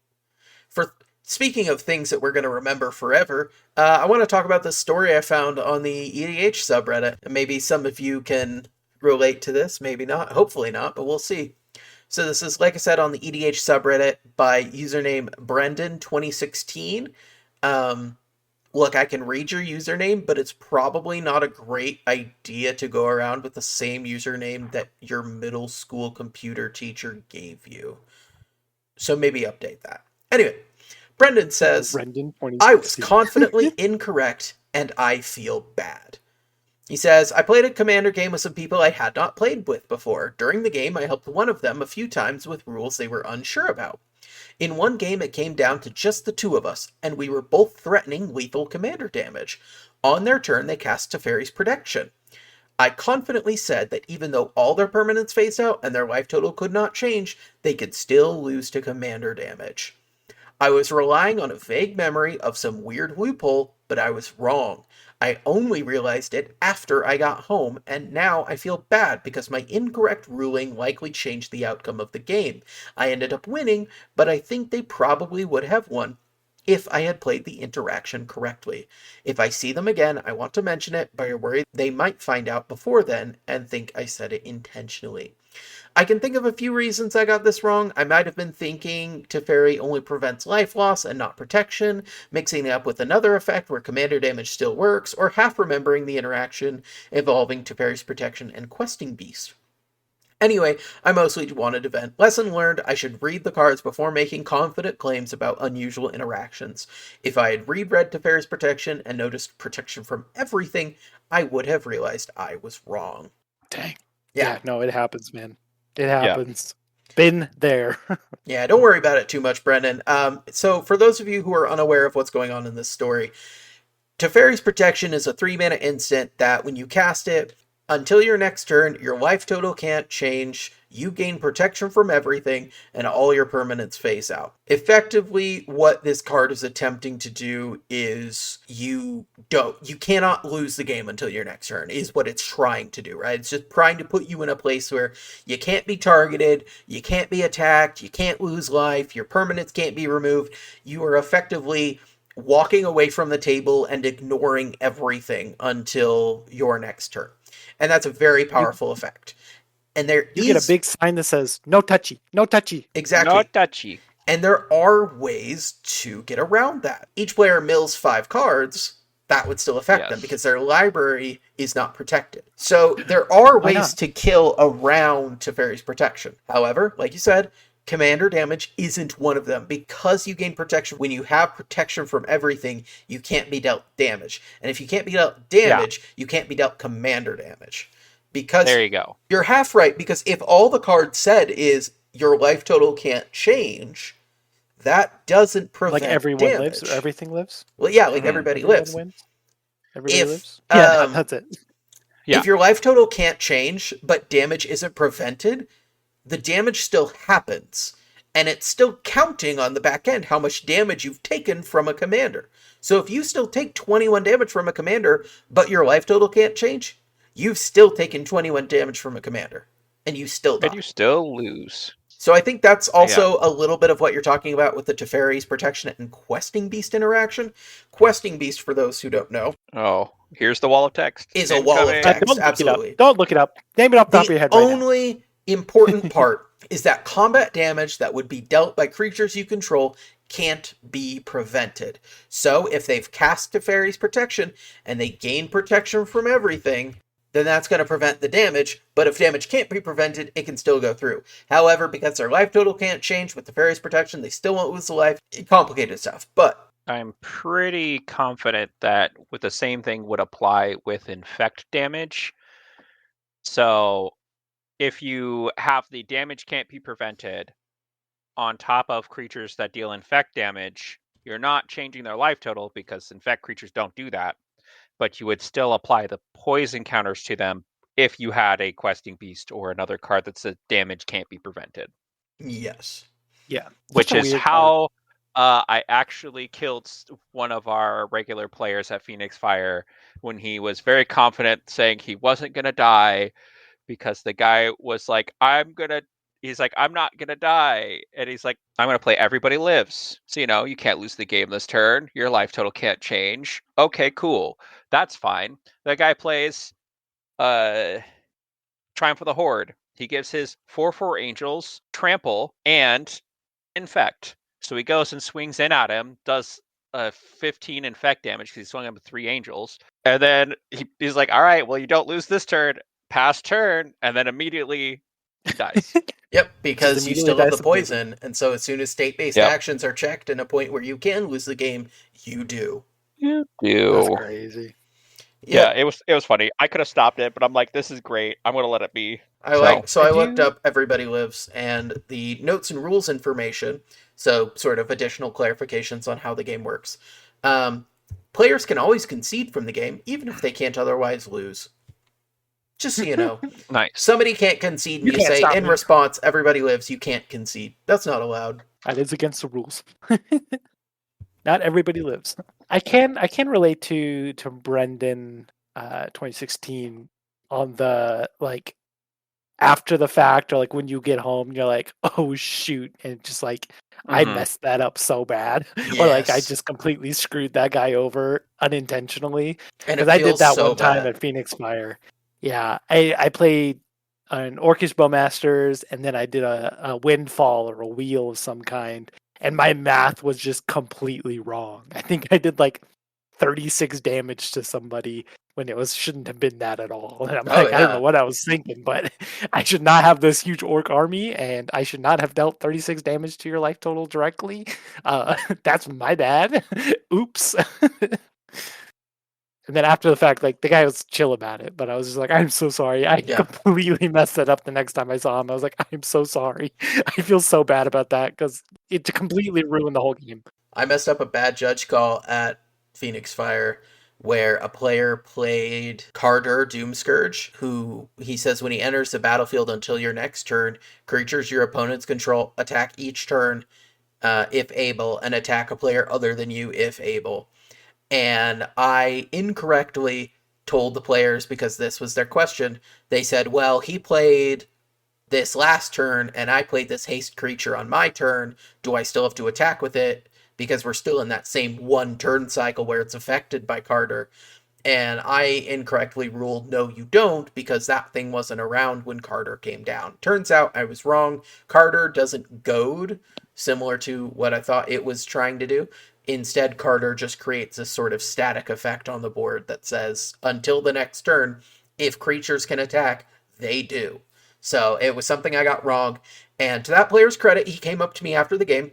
Speaking of things that we're going to remember forever, I want to talk about this story I found on the EDH subreddit. And maybe some of you can relate to this, maybe not. Hopefully not, but we'll see. So this is, like I said, on the EDH subreddit by username Brendan2016. Look, I can read your username, but it's probably not a great idea to go around with the same username that your middle school computer teacher gave you. So maybe update that. Anyway, Brendan says, I was confidently incorrect, and I feel bad. He says, I played a Commander game with some people I had not played with before. During the game, I helped one of them a few times with rules they were unsure about. In one game, it came down to just the 2 of us, and we were both threatening lethal commander damage. On their turn, they cast Teferi's Protection. I confidently said that even though all their permanents phased out and their life total could not change, they could still lose to commander damage. I was relying on a vague memory of some weird loophole, but I was wrong. I only realized it after I got home, and now I feel bad because my incorrect ruling likely changed the outcome of the game. I ended up winning, but I think they probably would have won if I had played the interaction correctly. If I see them again, I want to mention it, but I worry they might find out before then and think I said it intentionally. I can think of a few reasons I got this wrong. I might have been thinking Teferi only prevents life loss and not protection, mixing it up with another effect where commander damage still works, or half remembering the interaction involving Teferi's Protection and Questing Beast. Anyway, I mostly wanted to vent. Lesson learned, I should read the cards before making confident claims about unusual interactions. If I had reread Teferi's Protection and noticed protection from everything, I would have realized I was wrong. Dang. Yeah, no, it happens, man. It happens. Yeah. Been there. Yeah, don't worry about it too much, Brendan. So for those of you who are unaware of what's going on in this story, Teferi's Protection is a 3-mana instant that when you cast it, until your next turn, your life total can't change, you gain protection from everything, and all your permanents phase out. Effectively, what this card is attempting to do is you cannot lose the game until your next turn, is what it's trying to do, right? It's just trying to put you in a place where you can't be targeted, you can't be attacked, you can't lose life, your permanents can't be removed. You are effectively walking away from the table and ignoring everything until your next turn. And that's a very powerful effect. And you get a big sign that says, no touchy, no touchy. Exactly. No touchy. And there are ways to get around that. Each player mills 5 cards, that would still affect them because their library is not protected. So there are ways to kill around Teferi's Protection. However, like you said, commander damage isn't one of them. Because you gain protection, when you have protection from everything, you can't be dealt damage. And if you can't be dealt damage, you can't be dealt commander damage. Because there you go. You're half right, because if all the card said is your life total can't change, that doesn't prevent like everyone damage. Lives or everything lives? Well, yeah, like everybody lives. Wins? Everybody lives? Yeah, that's it. Yeah. If your life total can't change, but damage isn't prevented, the damage still happens. And it's still counting on the back end how much damage you've taken from a commander. So if you still take 21 damage from a commander, but your life total can't change, you've still taken 21 damage from a commander. And you still die. And you still lose. So I think that's also a little bit of what you're talking about with the Teferi's protection and Questing Beast interaction. Questing Beast, for those who don't know, Here's the wall of text. is a wall of text. Don't Absolutely. Don't look it up. Name it off the top of your head right now. The only important part is that combat damage that would be dealt by creatures you control can't be prevented. So if they've cast Teferi's protection and they gain protection from everything, then that's going to prevent the damage. But if damage can't be prevented, it can still go through. However, because their life total can't change with Teferi's protection, they still won't lose the life. Complicated stuff. But I'm pretty confident that with the same thing would apply with infect damage. So if you have the damage can't be prevented on top of creatures that deal infect damage, you're not changing their life total because infect creatures don't do that, but you would still apply the poison counters to them if you had a questing beast or another card that says damage can't be prevented. yes. Yeah. Which is how I actually killed one of our regular players at Phoenix Fire when he was very confident saying he wasn't going to die because the guy was like, he's like, I'm not going to die. And he's like, I'm going to play Everybody Lives. So, you can't lose the game this turn. Your life total can't change. Okay, cool. That's fine. The guy plays Triumph of the Horde. He gives his 4/4 Angels, Trample, and Infect. So he goes and swings in at him, does 15 infect damage because he swung him with 3 Angels. And then he's like, all right, well, you don't lose this turn. Pass turn, and then immediately he dies. Yep, because you still have the poison, and so as soon as state-based actions are checked in a point where you can lose the game, you do. You do. That's crazy. Yeah, it was funny. I could have stopped it, but I'm like, this is great. I'm gonna let it be. I looked up Everybody Lives and the notes and rules information, so sort of additional clarifications on how the game works. Players can always concede from the game, even if they can't otherwise lose. Just so you know. Nice. Somebody can't concede, and you say, in response, Everybody Lives, you can't concede. That's not allowed. That is against the rules. Not everybody lives. I can relate to Brendan 2016 on the after the fact, or like when you get home you're like, oh shoot, and just like I messed that up so bad. Yes. Or like I just completely screwed that guy over unintentionally. Because I did that one time at Phoenix Fire. Yeah, I played an Orcish Bowmasters, and then I did a Windfall or a Wheel of some kind, and my math was just completely wrong. I think I did like 36 damage to somebody when it shouldn't have been that at all. And I'm I don't know what I was thinking, but I should not have this huge orc army, and I should not have dealt 36 damage to your life total directly. That's my bad. Oops. And then after the fact, like the guy was chill about it, but I was just like, I'm so sorry. I completely messed it up the next time I saw him. I was like, I'm so sorry. I feel so bad about that because it completely ruined the whole game. I messed up a bad judge call at Phoenix Fire where a player played Carter Doomscourge, who he says when he enters the battlefield until your next turn, creatures your opponents control attack each turn if able, and attack a player other than you if able. And I incorrectly told the players, because this was their question, they said, well, he played this last turn, and I played this haste creature on my turn. Do I still have to attack with it? Because we're still in that same one turn cycle where it's affected by Carter. And I incorrectly ruled, no, you don't, because that thing wasn't around when Carter came down. Turns out I was wrong. Carter doesn't goad, similar to what I thought it was trying to do. Instead, Carter just creates a sort of static effect on the board that says, until the next turn, if creatures can attack, they do. So it was something I got wrong. And to that player's credit, he came up to me after the game.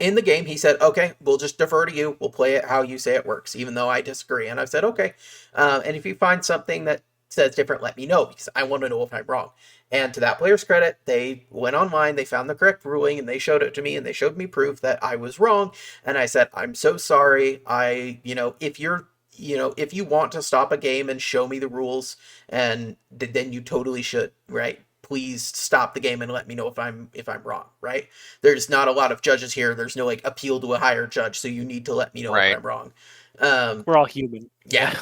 In the game, he said, okay, we'll just defer to you. We'll play it how you say it works, even though I disagree. And I've said, okay. And if you find something that says different, let me know, because I want to know if I'm wrong. And to that player's credit, they went online, they found the correct ruling, and they showed it to me, and they showed me proof that I was wrong. And I said, I'm so sorry. If you want to stop a game and show me the rules, and then you totally should, right? Please stop the game and let me know if I'm wrong, right? There's not a lot of judges here. There's no appeal to a higher judge, so you need to let me know if I'm wrong. We're all human. Yeah.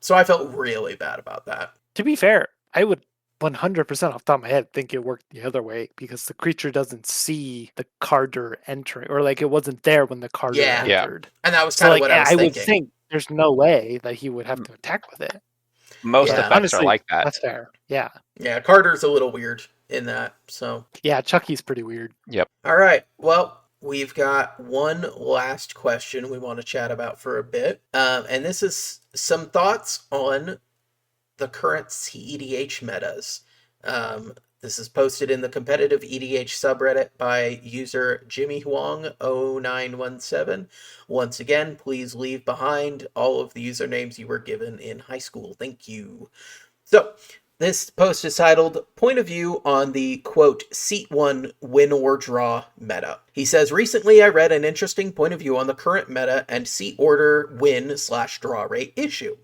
So I felt really bad about that. To be fair, I would 100% off the top of my head think it worked the other way because the creature doesn't see the Carder entering, or like it wasn't there when the Carder Yeah. entered. And that was So kind of like what I was I would thinking. think there's no way that he would have to attack with it. Most Yeah. effects Honestly, are like that. that's fair. Yeah. Yeah, Carter's a little weird in that, so. Yeah, Chucky's pretty weird. Yep. All right. Well, we've got one last question we want to chat about for a bit. And this is some thoughts on the current cEDH metas. This is posted in the competitive EDH subreddit by user Jimmy Huang 0917. Once again, please leave behind all of the usernames you were given in high school. Thank you. So, this post is titled Point of View on the, quote, Seat 1 Win or Draw meta. He says, recently I read an interesting point of view on the current meta and seat order win/draw rate issue.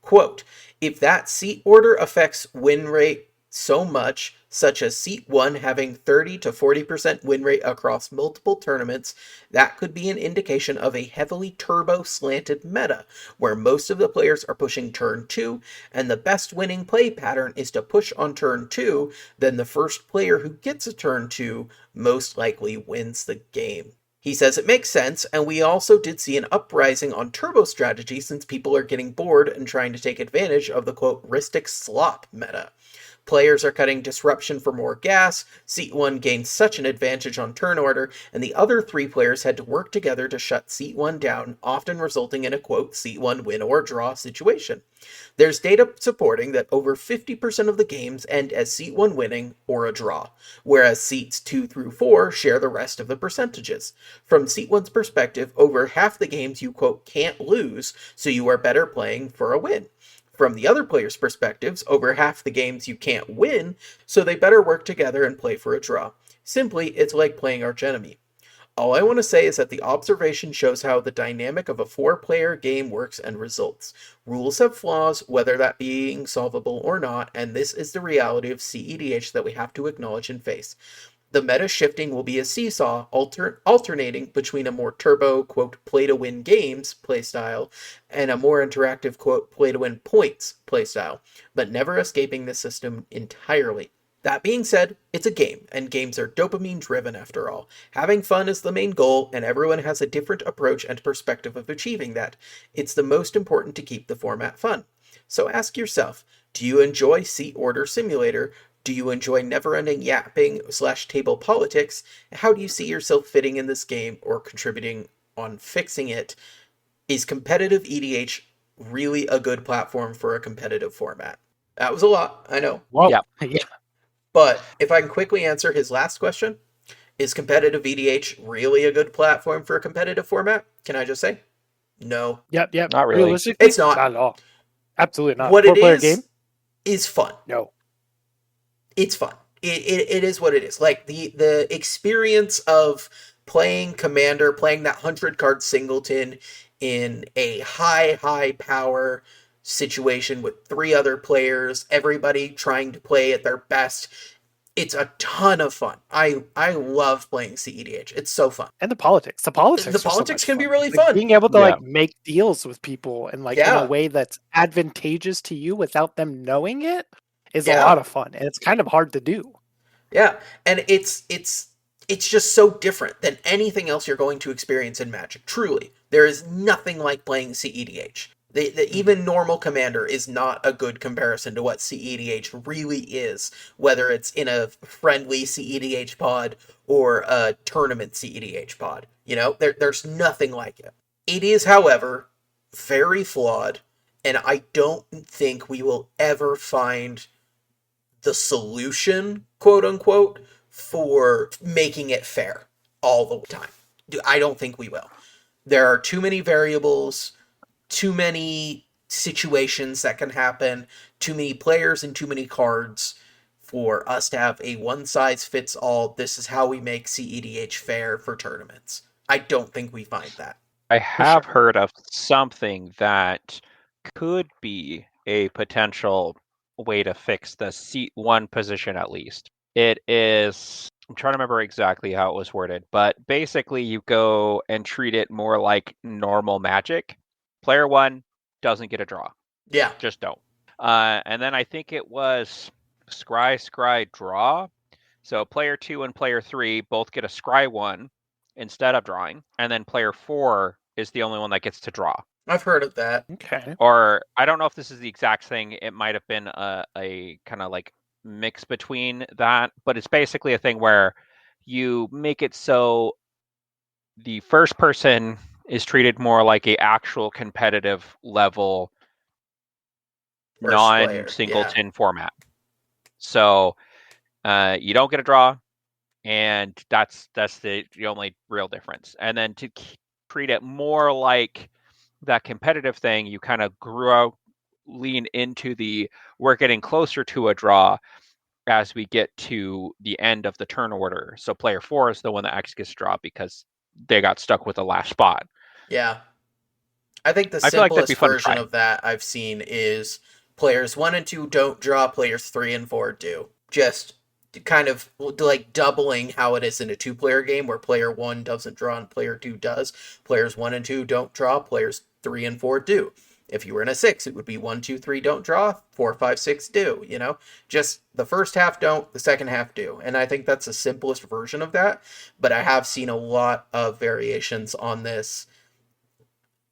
Quote, if that seat order affects win rate so much, such as seat 1 having 30 to 40% win rate across multiple tournaments, that could be an indication of a heavily turbo slanted meta, where most of the players are pushing turn 2, and the best winning play pattern is to push on turn 2, then the first player who gets a turn 2 most likely wins the game. He says it makes sense, and we also did see an uprising on turbo strategy since people are getting bored and trying to take advantage of the, quote, Ristic slop meta. Players are cutting disruption for more gas, seat 1 gained such an advantage on turn order, and the other 3 players had to work together to shut seat 1 down, often resulting in a, quote, seat 1 win or draw situation. There's data supporting that over 50% of the games end as seat 1 winning or a draw, whereas seats 2 through 4 share the rest of the percentages. From seat 1's perspective, over half the games you, quote, can't lose, so you are better playing for a win. From the other players' perspectives, over half the games you can't win, so they better work together and play for a draw. Simply, it's like playing archenemy. All I want to say is that the observation shows how the dynamic of a 4-player game works and results. Rules have flaws, whether that being solvable or not, and this is the reality of cEDH that we have to acknowledge and face. The meta shifting will be a seesaw, alternating between a more turbo, quote, play-to-win games playstyle and a more interactive, quote, play-to-win points playstyle, but never escaping the system entirely. That being said, it's a game, and games are dopamine-driven after all. Having fun is the main goal, and everyone has a different approach and perspective of achieving that. It's the most important to keep the format fun. So ask yourself, do you enjoy Seat Order Simulator? Do you enjoy never-ending yapping/table politics? How do you see yourself fitting in this game or contributing on fixing it? Is competitive EDH really a good platform for a competitive format? That was a lot, I know. Whoa. Yeah. Yeah. But if I can quickly answer his last question, is competitive EDH really a good platform for a competitive format? Can I just say? No. Yep. Not really. Realistically, It's not. at all. Absolutely not. What it 4-player game? is fun. No. It's fun. It is what it is. Like the experience of playing Commander, playing that 100-card singleton in a high power situation with 3 other players, everybody trying to play at their best. It's a ton of fun. I love playing cEDH. It's so fun. And the politics. The politics. The are so politics much can be fun. really Like, fun. being able to Yeah. like make deals with people and like in Yeah. a way that's advantageous to you without them knowing it is Yeah. a lot of fun, and it's kind of hard to do. Yeah, and it's just so different than anything else you're going to experience in Magic. Truly, there is nothing like playing cEDH. Even normal Commander is not a good comparison to what cEDH really is, whether it's in a friendly cEDH pod or a tournament cEDH pod. You know, there's nothing like it. It is, however, very flawed, and I don't think we will ever find the solution, quote unquote, for making it fair all the time. I don't think we will. There are too many variables, too many situations that can happen, too many players and too many cards for us to have a one-size-fits-all, this is how we make cEDH fair for tournaments. I don't think we find that. I have heard of something that could be a potential way to fix the seat 1 position at least. It is, I'm trying to remember exactly how it was worded, but basically you go and treat it more like normal Magic. Player 1 doesn't get a draw. Yeah. Just don't. And then I think it was scry, draw. So player 2 and player 3 both get a scry 1 instead of drawing, and then player 4 is the only one that gets to draw. I've heard of that. Okay. Or I don't know if this is the exact thing. It might have been a kind of like mix between that, but it's basically a thing where you make it so the first person is treated more like a actual competitive level First player, non-singleton format. So you don't get a draw, and that's the only real difference. And then to treat it more like that competitive thing, you kind of lean into the we're getting closer to a draw as we get to the end of the turn order. So player 4 is the one that actually gets to draw because they got stuck with the last spot. Yeah. I think the I feel like that'd be simplest fun to version try. of that I've seen is players 1 and 2 don't draw, players 3 and 4 do. Just kind of like doubling how it is in a 2-player game where player 1 doesn't draw and player 2 does. Players 1 and 2 don't draw, players 3 and 4 do. If you were in a 6, it would be 1, 2, 3 don't draw, 4, 5, 6 do, you know? Just the first half don't, the second half do. And I think that's the simplest version of that, but I have seen a lot of variations on this.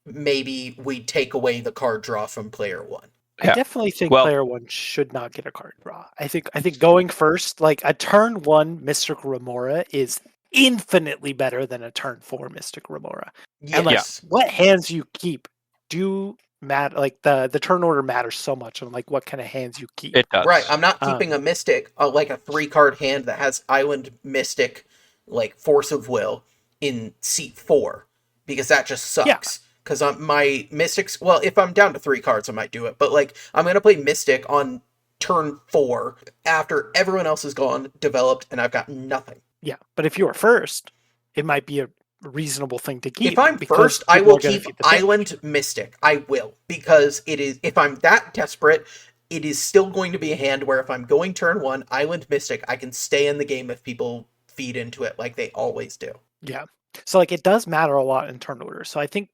Maybe we take away the card draw from player 1. I definitely think player 1 should not get a card draw. I think going first, like a turn 1 Mystic Remora is infinitely better than a turn 4 Mystic Remora. Yes. And like what hands you keep do matter. Like the turn order matters so much on like what kind of hands you keep. It does. Right. I'm not keeping a Mystic, like a 3-card hand that has Island Mystic, like Force of Will in seat 4, because that just sucks. Because my Mystics, well, if I'm down to 3 cards, I might do it. But like, I'm going to play Mystic on turn 4 after everyone else is gone, developed, and I've got nothing. Yeah, but if you are first, it might be a reasonable thing to keep. If I'm first, I will keep Island Mystic. I will, because it is. If I'm that desperate, it is still going to be a hand where if I'm going turn 1, Island Mystic, I can stay in the game if people feed into it like they always do. Yeah. So like it does matter a lot in turn order. So I think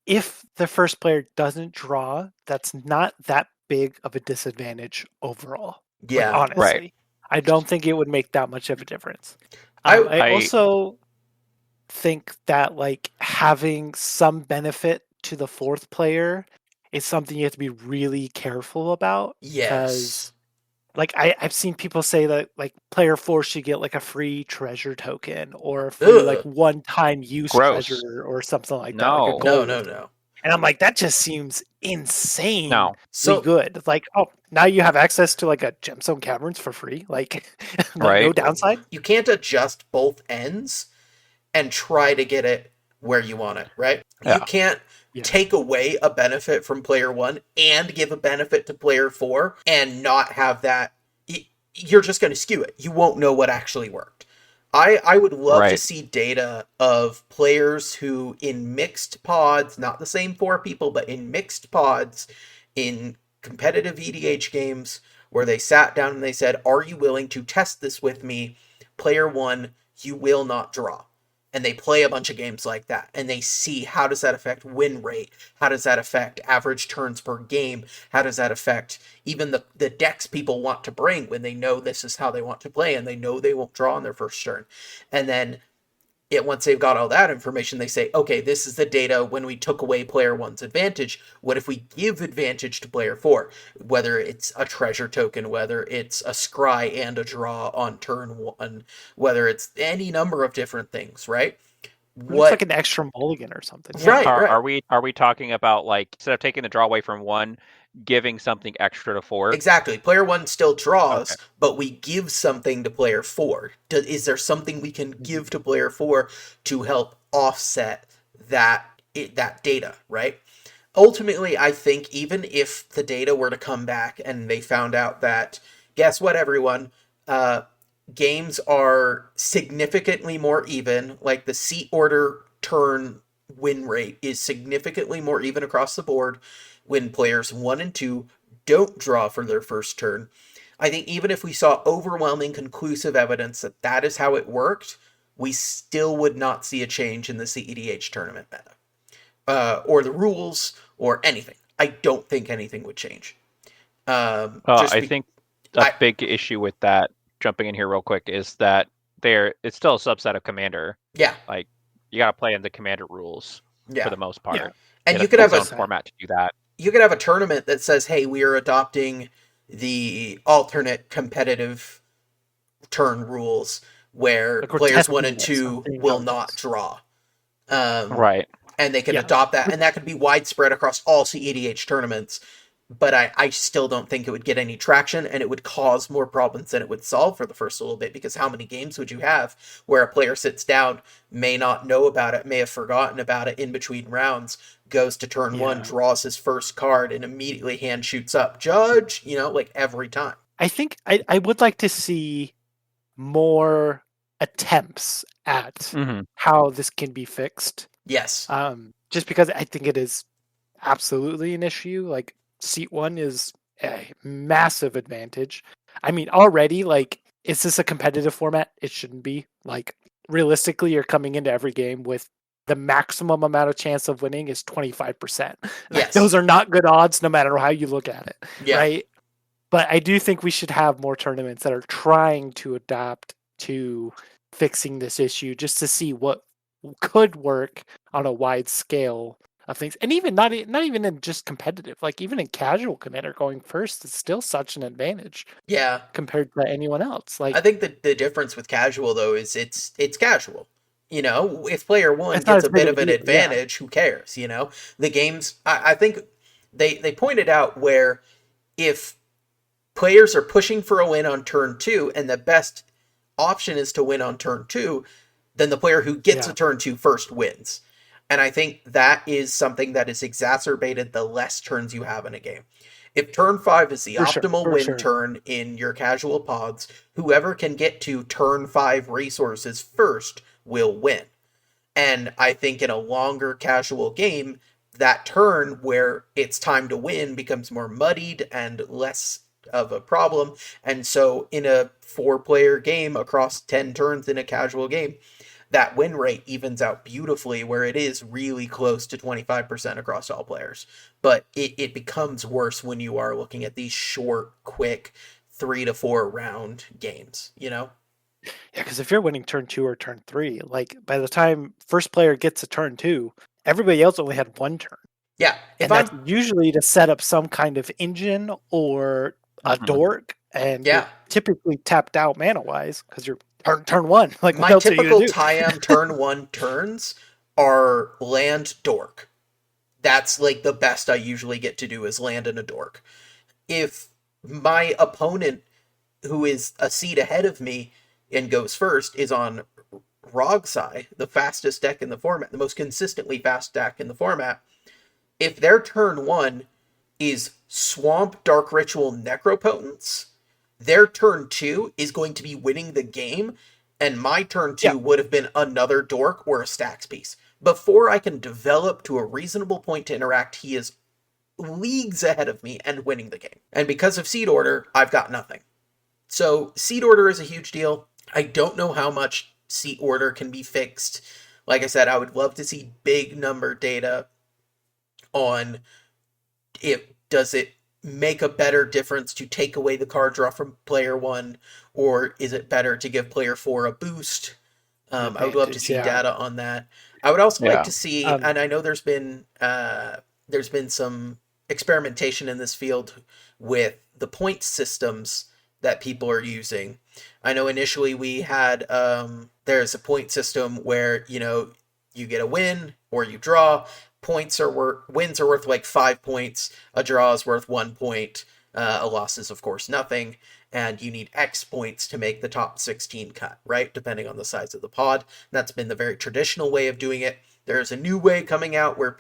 if the first player doesn't draw, that's not that big of a disadvantage overall. Yeah, like, honestly. Right. I don't think it would make that much of a difference. I also think that like having some benefit to the 4th player is something you have to be really careful about. Yes. Like I've seen people say that like player 4 should get like a free treasure token or a free like one-time use treasure or something like that. Like a gold. No. And I'm like, that just seems insane. No. So good. Like, oh, now you have access to like a gemstone caverns for free. Like, no downside. You can't adjust both ends and try to get it where you want it, right? Yeah. You can't take away a benefit from player 1 and give a benefit to player 4 and not have that. You're just going to skew it. You won't know what actually worked. I would love to see data of players who in mixed pods, not the same 4 people, but in mixed pods in competitive EDH games where they sat down and they said, are you willing to test this with me? Player 1, you will not draw. And they play a bunch of games like that, and they see how does that affect win rate? How does that affect average turns per game? How does that affect even the decks people want to bring when they know this is how they want to play and they know they won't draw on their first turn? And then once they've got all that information, they say, okay, this is the data when we took away player 1's advantage. What if we give advantage to player 4? Whether it's a treasure token, whether it's a scry and a draw on turn 1, whether it's any number of different things, right? It's like an extra mulligan or something. Right. Are we talking about like instead of taking the draw away from 1, giving something extra to 4? Exactly. Player 1 still draws, but we give something to player 4. Is there something we can give to player 4 to help offset that data, right? Ultimately, I think even if the data were to come back and they found out that, guess what, everyone? Games are significantly more even. Like the seat order turn win rate is significantly more even across the board when players 1 and 2 don't draw for their first turn. I think even if we saw overwhelming conclusive evidence that that is how it worked, we still would not see a change in the cEDH tournament meta. Or the rules, or anything. I don't think anything would change. I think a big issue with that, jumping in here real quick, is that it's still a subset of Commander. Yeah. Like, you got to play in the Commander rules for the most part. Yeah. And It you could has have its own format to do that. You could have a tournament that says, "Hey, we are adopting the alternate competitive turn rules where Like we're players 1 testing and it, 2 seeing will how it not is. draw." Right. And they can Yeah. adopt that, and that could be widespread across all cEDH tournaments. But I still don't think it would get any traction, and it would cause more problems than it would solve for the first little bit, because how many games would you have where a player sits down, may not know about it, may have forgotten about it in between rounds, goes to turn 1, Yeah. draws his first card, and immediately hand shoots up, judge, like every time. I think I would like to see more attempts at how this can be fixed. Yes. Just because I think it is absolutely an issue. Like, seat 1 is a massive advantage. I mean, already, like, is this a competitive format? It shouldn't be. Like, realistically, you're coming into every game with the maximum amount of chance of winning is 25%. Yes. Those are not good odds no matter how you look at it, Yeah. right? But I do think we should have more tournaments that are trying to adapt to fixing this issue, just to see what could work on a wide scale of things. And even not even in just competitive, like even in casual Commander, going first is still such an advantage. Yeah. Compared to anyone else. Like, I think that the difference with casual, though, is it's casual. If player 1 it's not gets as a big bit of of a an deal, advantage, who cares? The games. I think they pointed out where if players are pushing for a win on turn 2, and the best option is to win on turn 2, then the player who gets a turn 2 first wins. And I think that is something that is exacerbated the less turns you have in a game. If turn 5 is the optimal win turn in your casual pods, whoever can get to turn 5 resources first will win. And I think in a longer casual game, that turn where it's time to win becomes more muddied and less of a problem. And so in a 4-player game across 10 turns in a casual game, that win rate evens out beautifully, where it is really close to 25% across all players. But it becomes worse when you are looking at these short, quick 3 to 4 round games, Yeah, because if you're winning turn 2 or turn 3, like by the time first player gets a turn 2, everybody else only had 1 turn. Yeah. And that's usually to set up some kind of engine or a dork, and you're typically tapped out mana-wise because you're turn 1. Like, my typical Tyam turn 1 turns are land dork. That's like the best I usually get to do is land in a dork. If my opponent, who is a seed ahead of me and goes first, is on Rogsai, the fastest deck in the format, the most consistently fast deck in the format, if their turn 1 is Swamp, Dark Ritual, Necropotence, their turn 2 is going to be winning the game, and my turn 2 would have been another dork or a stacks piece. Before I can develop to a reasonable point to interact, he is leagues ahead of me and winning the game. And because of seed order, I've got nothing. So seed order is a huge deal. I don't know how much seed order can be fixed. Like I said, I would love to see big number data on does it make a better difference to take away the card draw from player 1, or is it better to give player 4 a boost? I would love to see data on that. I would also like to see, and I know there's been some experimentation in this field with the point systems that people are using. I know initially we had there's a point system where you get a win or you draw. Wins are worth like 5 points. A draw is worth 1 point. A loss is of course nothing, and you need X points to make the top 16 cut, right? Depending on the size of the pod. That's been the very traditional way of doing it. There's a new way coming out where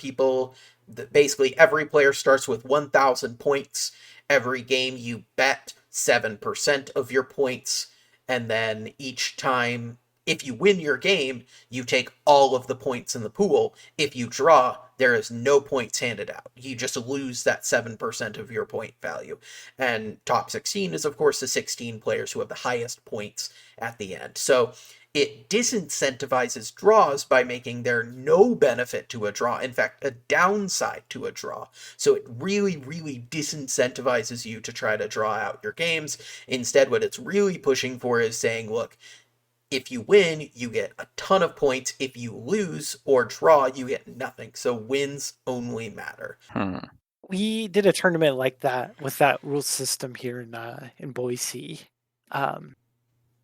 basically every player starts with 1,000 points. Every game you bet 7% of your points, and then each time, if you win your game, you take all of the points in the pool. If you draw, there is no points handed out. You just lose that 7% of your point value. And top 16 is, of course, the 16 players who have the highest points at the end. So it disincentivizes draws by making there no benefit to a draw. In fact, a downside to a draw. So it really, really disincentivizes you to try to draw out your games. Instead, what it's really pushing for is saying, look, if you win, you get a ton of points. If you lose or draw, you get nothing. So wins only matter. We did a tournament like that with that rule system here in Boise.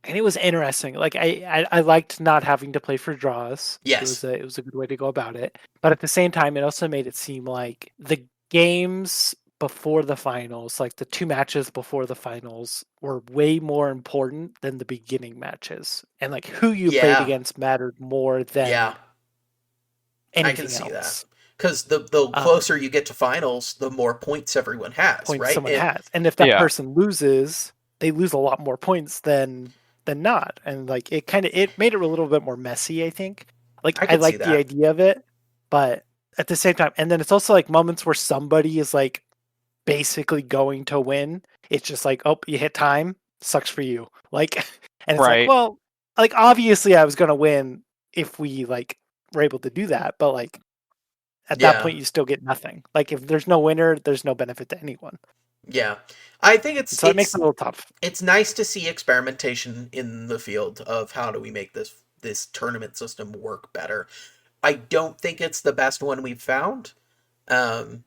And it was interesting. Like I liked not having to play for draws. Yes. It was a good way to go about it. But at the same time, it also made it seem like the games before the finals, like the 2 matches before the finals, were way more important than the beginning matches. And like who you played against mattered more than anything I can see else. that. Because the closer you get to finals, the more points everyone has, right? Someone has. And if that person loses, they lose a lot more points than not. And like it made it a little bit more messy, I think. Like I like the idea of it, but at the same time, and then it's also like moments where somebody is like basically going to win. It's just like, oh, you hit time, sucks for you. Like, and it's like, well, like obviously I was gonna win if we like were able to do that, but like at that point you still get nothing. Like if there's no winner, there's no benefit to anyone. Yeah. I think it makes it a little tough. It's nice to see experimentation in the field of how do we make this tournament system work better. I don't think it's the best one we've found. And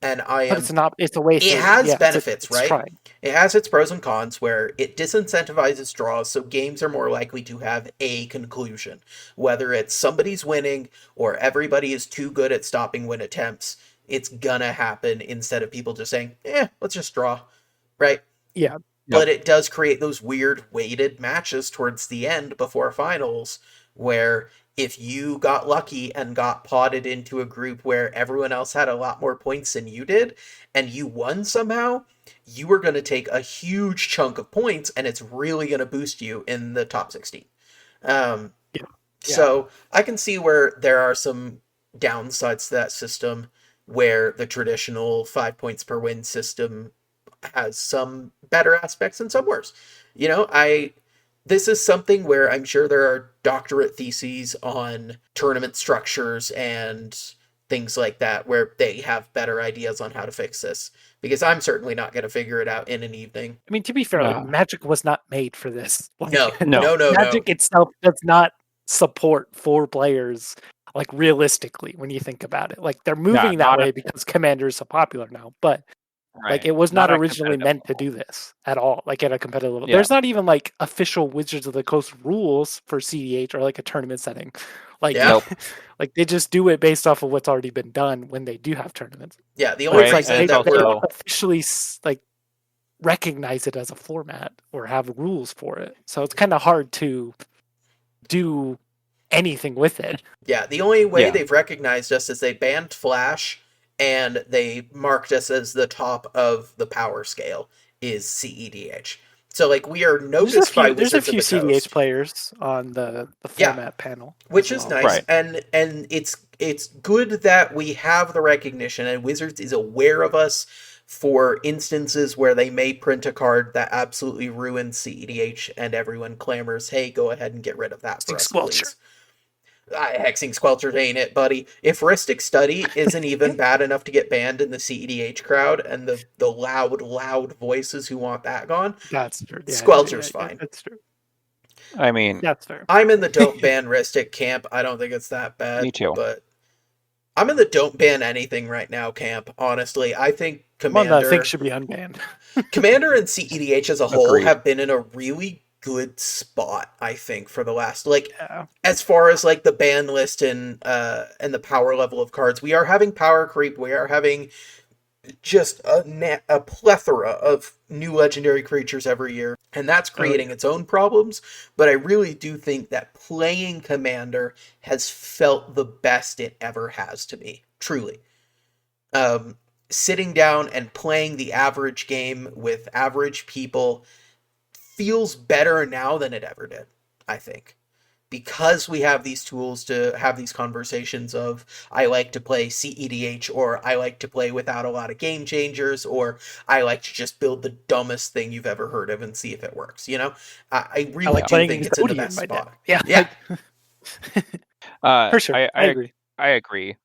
it's a way it has benefits, right? Trying. It has its pros and cons where it disincentivizes draws, so games are more likely to have a conclusion. Whether it's somebody's winning or everybody is too good at stopping win attempts, it's gonna happen instead of people just saying, let's just draw. Right? Yeah. But it does create those weird weighted matches towards the end before finals where if you got lucky and got potted into a group where everyone else had a lot more points than you did, and you won somehow, you were going to take a huge chunk of points, and it's really going to boost you in the top 16. So I can see where there are some downsides to that system, where the traditional 5 points per win system has some better aspects and some worse. This is something where I'm sure there are doctorate theses on tournament structures and things like that where they have better ideas on how to fix this. Because I'm certainly not going to figure it out in an evening. I mean, to be fair, like, Magic was not made for this. Like, no. Magic itself does not support 4 players, like, realistically, when you think about it. Like, they're moving that way because Commander is so popular now, but like, it was not originally meant to do this at all, like, at a competitive level. There's not even, like, official Wizards of the Coast rules for cEDH or, like, a tournament setting. Like, like, they just do it based off of what's already been done when they do have tournaments. Yeah, the only they don't officially, like, recognize it as a format or have rules for it. So it's kind of hard to do anything with it. Yeah, the only way they've recognized us is they banned Flash and they marked us as the top of the power scale is cEDH. So, like, we are noticed by Wizards of the Coast. There's a few cEDH players on the format panel. Which is nice. Right. And it's good that we have the recognition and Wizards is aware of us for instances where they may print a card that absolutely ruins cEDH and everyone clamors, hey, go ahead and get rid of that for us, please. Hexing Squelcher ain't it, buddy. If Ristic Study isn't even bad enough to get banned in the cEDH crowd and the loud voices who want that gone, that's true. Squelcher's fine. That's true. I mean, that's fair. I'm in the don't ban Ristic camp. I don't think it's that bad. Me too. But I'm in the don't ban anything right now camp, honestly. I think Commander... I think should be unbanned. Commander and cEDH as a whole have been in a really good spot, I think, for the last, like, as far as, like, the ban list and the power level of cards. We are having power creep. We are having just a plethora of new legendary creatures every year, and that's creating its own problems, but I really do think that playing Commander has felt the best it ever has to me, truly. Sitting down and playing the average game with average people feels better now than it ever did, I think. because we have these tools to have these conversations of I like to play cEDH, or I like to play without a lot of game changers, or I like to just build the dumbest thing you've ever heard of and see if it works. I I really like do playing think against it's in the Odie in best my deck. spot. Yeah, Yeah, for sure. I agree. I agree.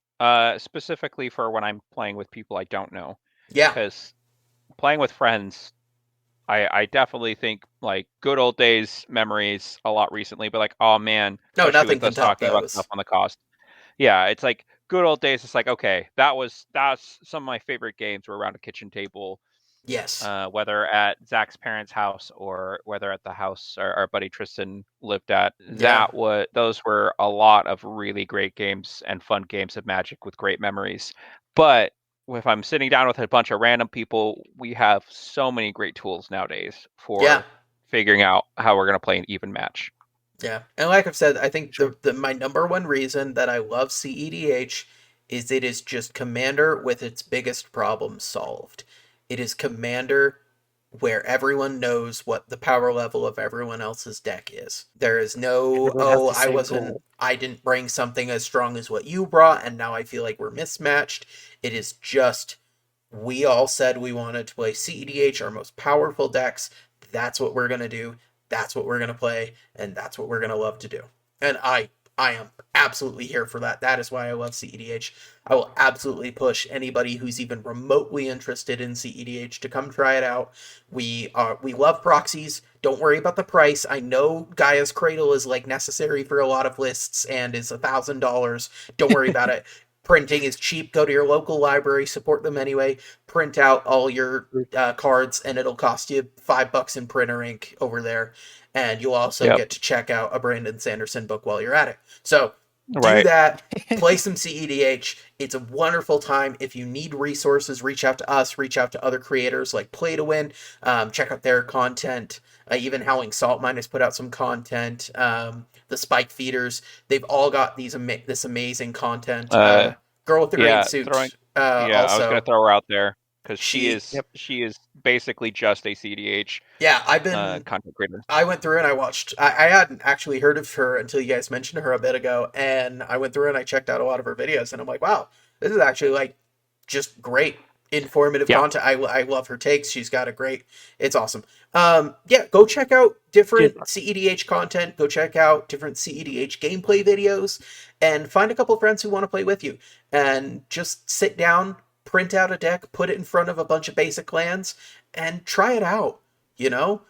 Specifically for when I'm playing with people I don't know, yeah. because playing with friends, I definitely think like good old days memories a lot recently, but like, oh man, No, especially nothing with can us top talking about stuff those. on the cost. Yeah, it's like good old days. It's like, okay, that's some of my favorite games were around a kitchen table, Yes. whether at Zach's parents' house or whether at the house our buddy Tristan lived at. Yeah. Those were a lot of really great games and fun games of Magic with great memories. But if I'm sitting down with a bunch of random people, we have so many great tools nowadays Yeah. for figuring out how we're going to play an even match. Yeah, and like I've said, I think Sure. my number one reason that I love cEDH is it is just Commander with its biggest problem solved. It is Commander where everyone knows what the power level of everyone else's deck is. There is And no, everyone has oh, the same goal. I didn't bring something as strong as what you brought, and now I feel like we're mismatched. It is just, we all said we wanted to play cEDH, our most powerful decks. That's what we're going to do. That's what we're going to play, and that's what we're going to love to do. And I am absolutely here for that. That is why I love cEDH. I will absolutely push anybody who's even remotely interested in cEDH to come try it out. We love proxies. Don't worry about the price. I know Gaia's Cradle is like necessary for a lot of lists and is $1,000. Don't worry about it. Printing is cheap. Go to your local library, support them anyway. Print out all your cards, and it'll cost you $5 in printer ink over there. And you'll also Yep. get to check out a Brandon Sanderson book while you're at it. So do Right. that. Play some cEDH. It's a wonderful time. If you need resources, reach out to us. Reach out to other creators like Play to Win. Check out their content. Even Howling Salt Mine has put out some content. The Spike Feeders, they've all got this amazing content. Girl with the green Yeah, suit. I was gonna Also, throw her out there because she. Yep. she is basically just a cEDH Yeah, I've been. content creator. I went through and I watched. I hadn't actually heard of her until you guys mentioned her a bit ago, and I went through and I checked out a lot of her videos, and I'm like, wow, this is actually like just great, informative Yeah. content. I love her takes. She's got a great. It's awesome. Yeah, go check out different Gilbert. cEDH content. Go check out different cEDH gameplay videos, and find a couple friends who want to play with you, and just sit down, print out a deck, put it in front of a bunch of basic lands, and try it out. You know,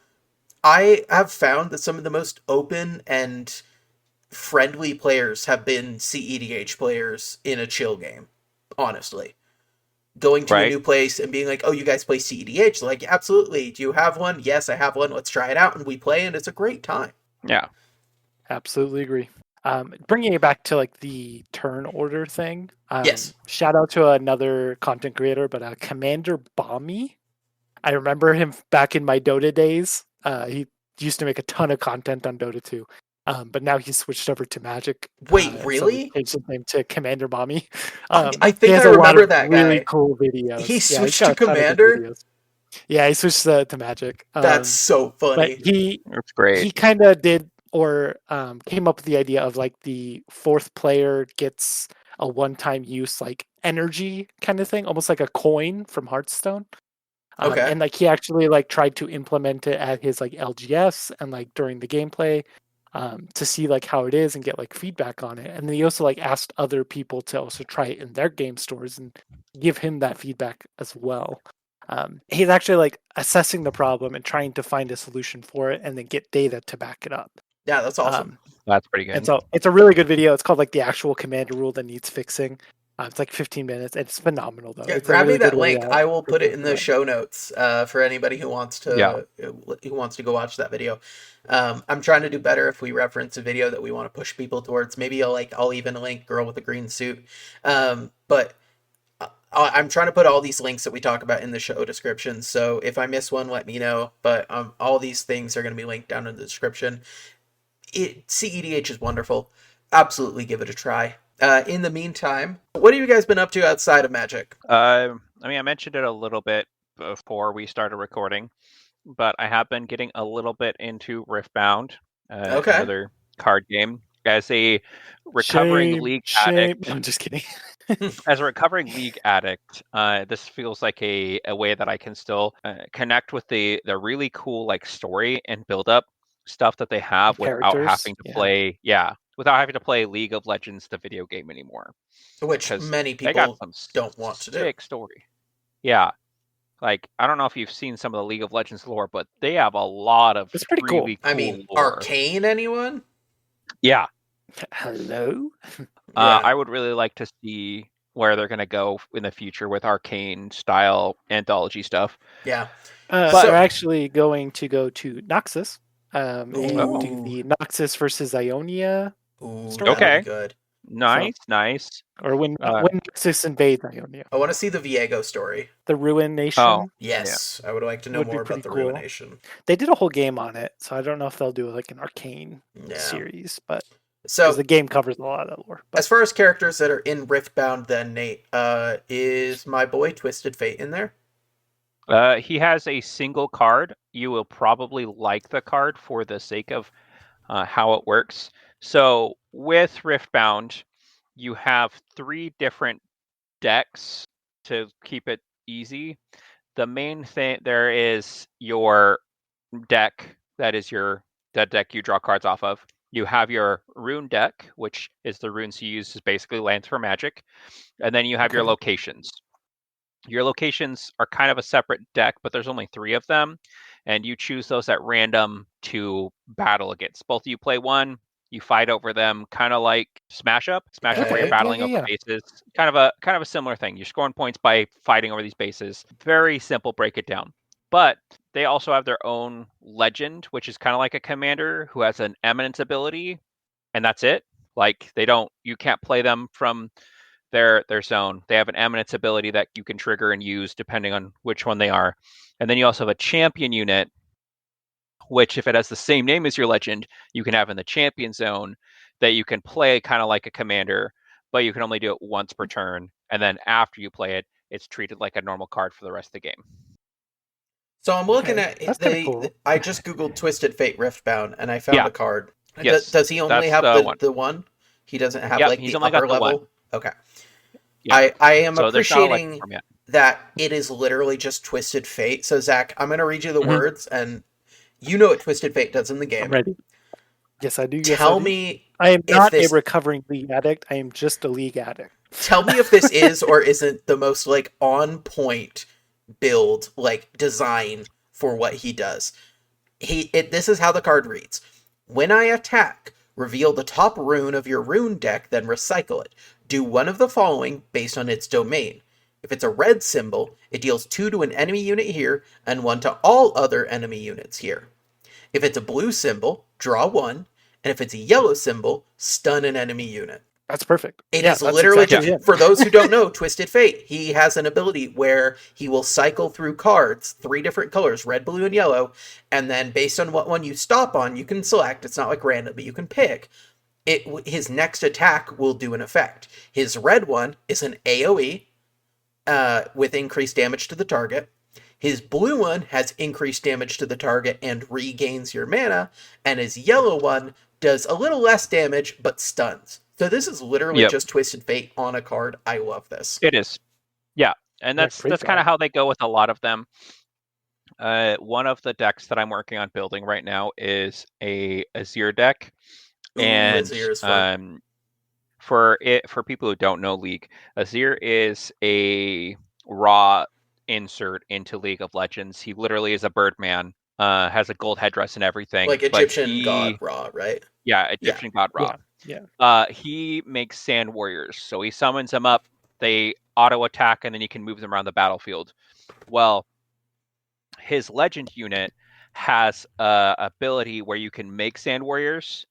I have found that some of the most open and friendly players have been cEDH players in a chill game. Honestly, going to a Right. new place and being like, "Oh, you guys play cEDH?" Like, absolutely. Do you have one? Yes, I have one. Let's try it out, and we play, and it's a great time. Yeah. Absolutely agree. Bringing it back to like the turn order thing. Yes. Shout out to another content creator, but Commander Bommy. I remember him back in my Dota days. He used to make a ton of content on Dota 2. But now he's switched over to Magic. Wait, And so he really? changed his name to Commander Bommy. I He think I has a lot remember of that really guy. cool He videos. Yeah, he's switched got to a ton of good Commander. videos. Yeah, he switched to Magic. That's so But funny. That's great. he kind of did or came up with the idea of like the fourth player gets a one-time use like energy kind of thing, almost like a coin from Hearthstone. Okay. And like he actually like tried to implement it at his like LGS and like during the gameplay to see like how it is and get like feedback on it. And then he also like asked other people to also try it in their game stores and give him that feedback as well. He's actually like assessing the problem and trying to find a solution for it and then get data to back it up. Yeah, that's awesome. That's pretty And good. so it's a really good video. It's called like the actual commander rule that needs fixing. It's like 15 minutes. It's phenomenal though. Yeah, It's a grab me really that good way link. I will for put it people in to the learn. show notes for anybody who wants Yeah. to go watch that video. I'm trying to do better if we reference a video that we want to push people towards. Maybe I'll even link Girl with the Green Suit. But I'm trying to put all these links that we talk about in the show description. So if I miss one, let me know. But all these things are going to be linked down in the description. cEDH is wonderful. Absolutely give it a try. In the meantime, what have you guys been up to outside of Magic? I mean, I mentioned it a little bit before we started recording, but I have been getting a little bit into Riftbound, Okay. another card game. As a recovering league addict, I'm just kidding. as a recovering league addict, this feels like a way that I can still connect with the really cool like story and build up stuff that they have without having to play. Yeah, without having to play League of Legends, the video game anymore. Which many they got people some don't want to do. Sick story. Yeah. Like, I don't know if you've seen some of the League of Legends lore, but they have a lot of It's pretty really cool. I mean, lore. Arcane, anyone? Yeah. Hello? I would really like to see where they're going to go in the future with Arcane style anthology stuff. Yeah. They're actually going to go to Noxus and Ooh. do the Noxus versus Ionia story. Okay. Good. Nice. Or when Noxus invades Ionia. I want to see the Viego story. The Ruin Nation. Oh, yes. I would like to know more about the Ruin Nation. They did a whole game on it, so I don't know if they'll do like an Arcane series, but so the game covers a lot of that lore. But. As far as characters that are in Riftbound, then Nate, is my boy Twisted Fate in there? He has a single card. You will probably like the card for the sake of how it works. So with Riftbound, you have 3 different decks to keep it easy. The main thing there is your deck, that is that deck you draw cards off of. You have your rune deck, which is the runes you use as basically lands for magic, and then you have your locations. Your locations are kind of a separate deck, but there's only 3 of them, and you choose those at random to battle against. Both of you play one, you fight over them, kind of like Smash Up. Smash Up where you're battling over bases. Kind of a similar thing. You're scoring points by fighting over these bases. Very simple, break it down. But they also have their own legend, which is kind of like a commander who has an eminence ability, and that's it. Like you can't play them from their zone. They have an eminence ability that you can trigger and use depending on which one they are. And then you also have a champion unit, which if it has the same name as your legend, you can have in the champion zone that you can play kind of like a commander, but you can only do it once per turn. And then after you play it, it's treated like a normal card for the rest of the game. So I'm looking at cool. I just Googled Twisted Fate Riftbound and I found the card. Yes, does he only have the one? He doesn't have he's the only upper got the level? one. Okay. Yeah. I am appreciating like that it is literally just Twisted Fate. So Zach, I'm going to read you the words, and you know what Twisted Fate does in the game. I'm ready. Yes, I do. Tell me, I am not a recovering league addict. I am just a league addict. Tell me if this is or isn't the most like on point build, like design for what he does. This is how the card reads: when I attack, reveal the top rune of your rune deck, then recycle it. Do one of the following based on its domain. If it's a red symbol, it deals 2 to an enemy unit here and 1 to all other enemy units here. If it's a blue symbol, draw 1, and if it's a yellow symbol, stun an enemy unit. That's perfect. It is literally just, for those who don't know, Twisted Fate, he has an ability where he will cycle through cards, 3 different colors, red, blue, and yellow, and then based on what one you stop on, you can select. It's not like random, but you can pick. His next attack will do an effect. His red one is an AoE with increased damage to the target. His blue one has increased damage to the target and regains your mana, and his yellow one does a little less damage but stuns. So this is literally just Twisted Fate on a card. I love this. It is. Yeah, and that's kind of how they go with a lot of them. One of the decks that I'm working on building right now is a Azir deck. And for people who don't know League, Azir is a raw insert into League of Legends. He literally is a Birdman, has a gold headdress and everything. Like Egyptian god Ra, right? Yeah, Egyptian god Ra. Yeah. He makes sand warriors. So he summons them up, they auto attack, and then you can move them around the battlefield. Well, his legend unit has a ability where you can make sand warriors,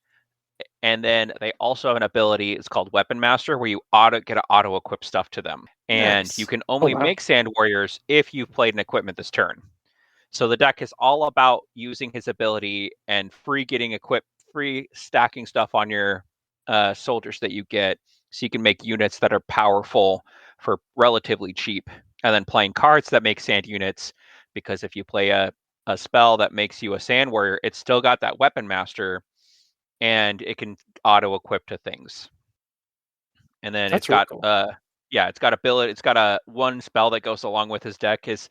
and then they also have an ability, it's called Weapon Master, where you get to auto equip stuff to them. And you can only make sand warriors if you've played an equipment this turn. So the deck is all about using his ability and free stacking stuff on your soldiers that you get, so you can make units that are powerful for relatively cheap, and then playing cards that make sand units, because if you play a spell that makes you a sand warrior, it's still got that Weapon Master, and it can auto-equip to things. And then That's it's got really cool. it's got ability. It's got a one spell that goes along with his deck is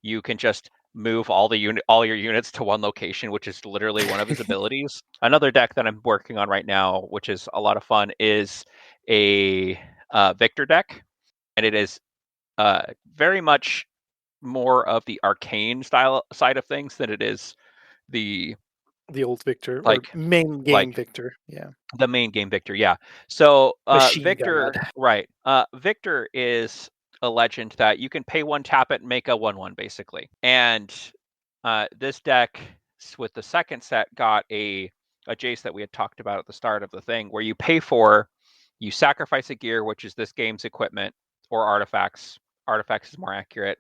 you can just move all your units to one location, which is literally one of his abilities. Another deck that I'm working on right now, which is a lot of fun, is a Victor deck, and it is very much more of the arcane style side of things than it is the old Victor or like main game Victor. Yeah. the main game Victor. Yeah. So Machine Victor, God. right? Victor is a legend that you can pay one, tap it, and make a 1/1 basically. And this deck with the second set got a Jace that we had talked about at the start of the thing, where you pay for, you sacrifice a gear, which is this game's equipment or artifacts. Artifacts is more accurate.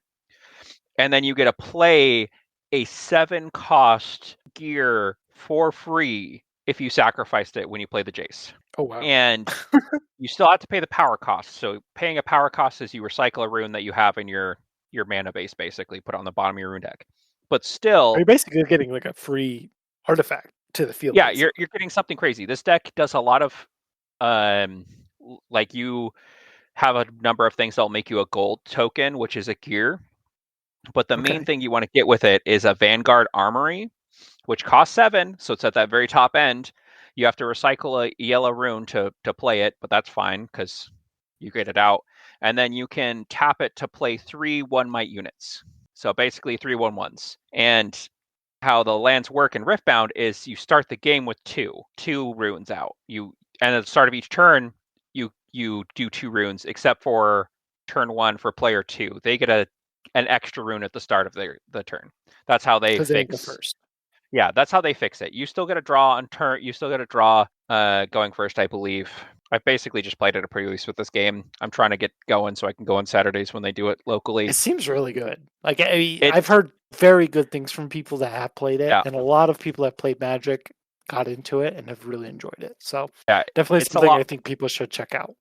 And then you get to play a 7-cost gear for free if you sacrificed it when you play the Jace. Oh wow. And you still have to pay the power cost. So paying a power cost is you recycle a rune that you have in your mana base, basically, put on the bottom of your rune deck. But still, You're basically getting like a free artifact to the field. yeah, you're getting something crazy. This deck does a lot of like you have a number of things that'll make you a gold token, which is a gear. But the main thing you want to get with it is a Vanguard Armory, which costs 7, so it's at that very top end. You have to recycle a yellow rune to play it, but that's fine because you get it out. And then you can tap it to play 3 1-might units. So basically 3 1/1s. And how the lands work in Riftbound is you start the game with two runes out. And at the start of each turn, you do 2 runes, except for turn 1 for player 2. They get an extra rune at the start of the turn. That's how they fix. First. Yeah, that's how they fix it. You still get a draw on turn. You still get a draw going first, I believe. I've basically just played at a pre-release with this game. I'm trying to get going so I can go on Saturdays when they do it locally. It seems really good. Like I've heard very good things from people that have played it, and a lot of people that played Magic got into it and have really enjoyed it. So yeah, definitely something I think people should check out.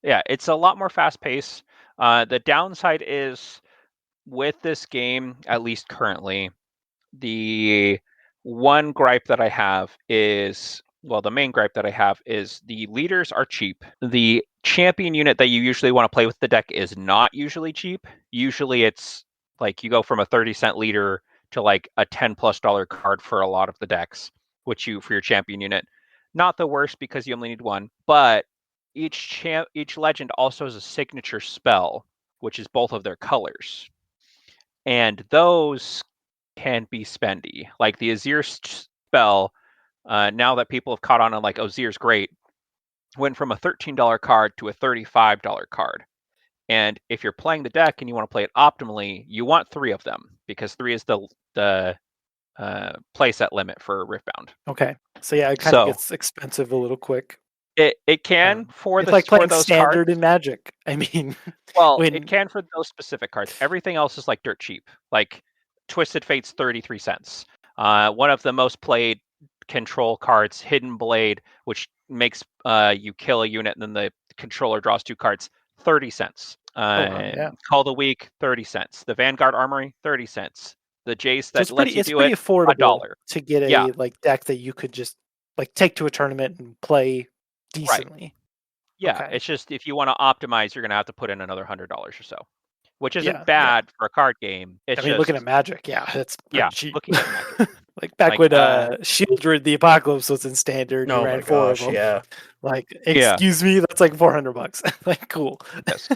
Yeah, it's a lot more fast-paced. The downside is with this game, at least currently, the one gripe that I have is, well, the main gripe that I have is the leaders are cheap. The champion unit that you usually want to play with the deck is not usually cheap. Usually it's like you go from a 30-cent leader to like a $10+ card for a lot of the decks, which for your champion unit. Not the worst because you only need one, but each legend also has a signature spell, which is both of their colors. And those can be spendy. Like the Azir spell, now that people have caught on and like, oh, Azir's great, went from a $13 card to a $35 card. And if you're playing the deck and you want to play it optimally, you want 3 of them because 3 is the playset limit for Riftbound. Okay, so yeah, it kind of gets expensive a little quick. It can it's like playing those standard cards in Magic. I mean, well, it can for those specific cards. Everything else is like dirt cheap. Like Twisted Fate's 33 cents. One of the most played control cards, Hidden Blade, which makes you kill a unit and then the controller draws 2 cards, 30 cents. Call the Weak, 30 cents. The Vanguard Armory, 30 cents. The Jace that lets you do it, affordable $1 to get a like deck that you could just like take to a tournament and play decently. Right. Yeah, it's just if you want to optimize, you're going to have to put in another $100 or so, which isn't bad for a card game. It's looking at Magic, that's cheap. Looking at Magic. Like back when Shieldred the Apocalypse was in standard, you ran 4 of them. Yeah. Like, excuse me, that's like $400. Like, cool. Yes.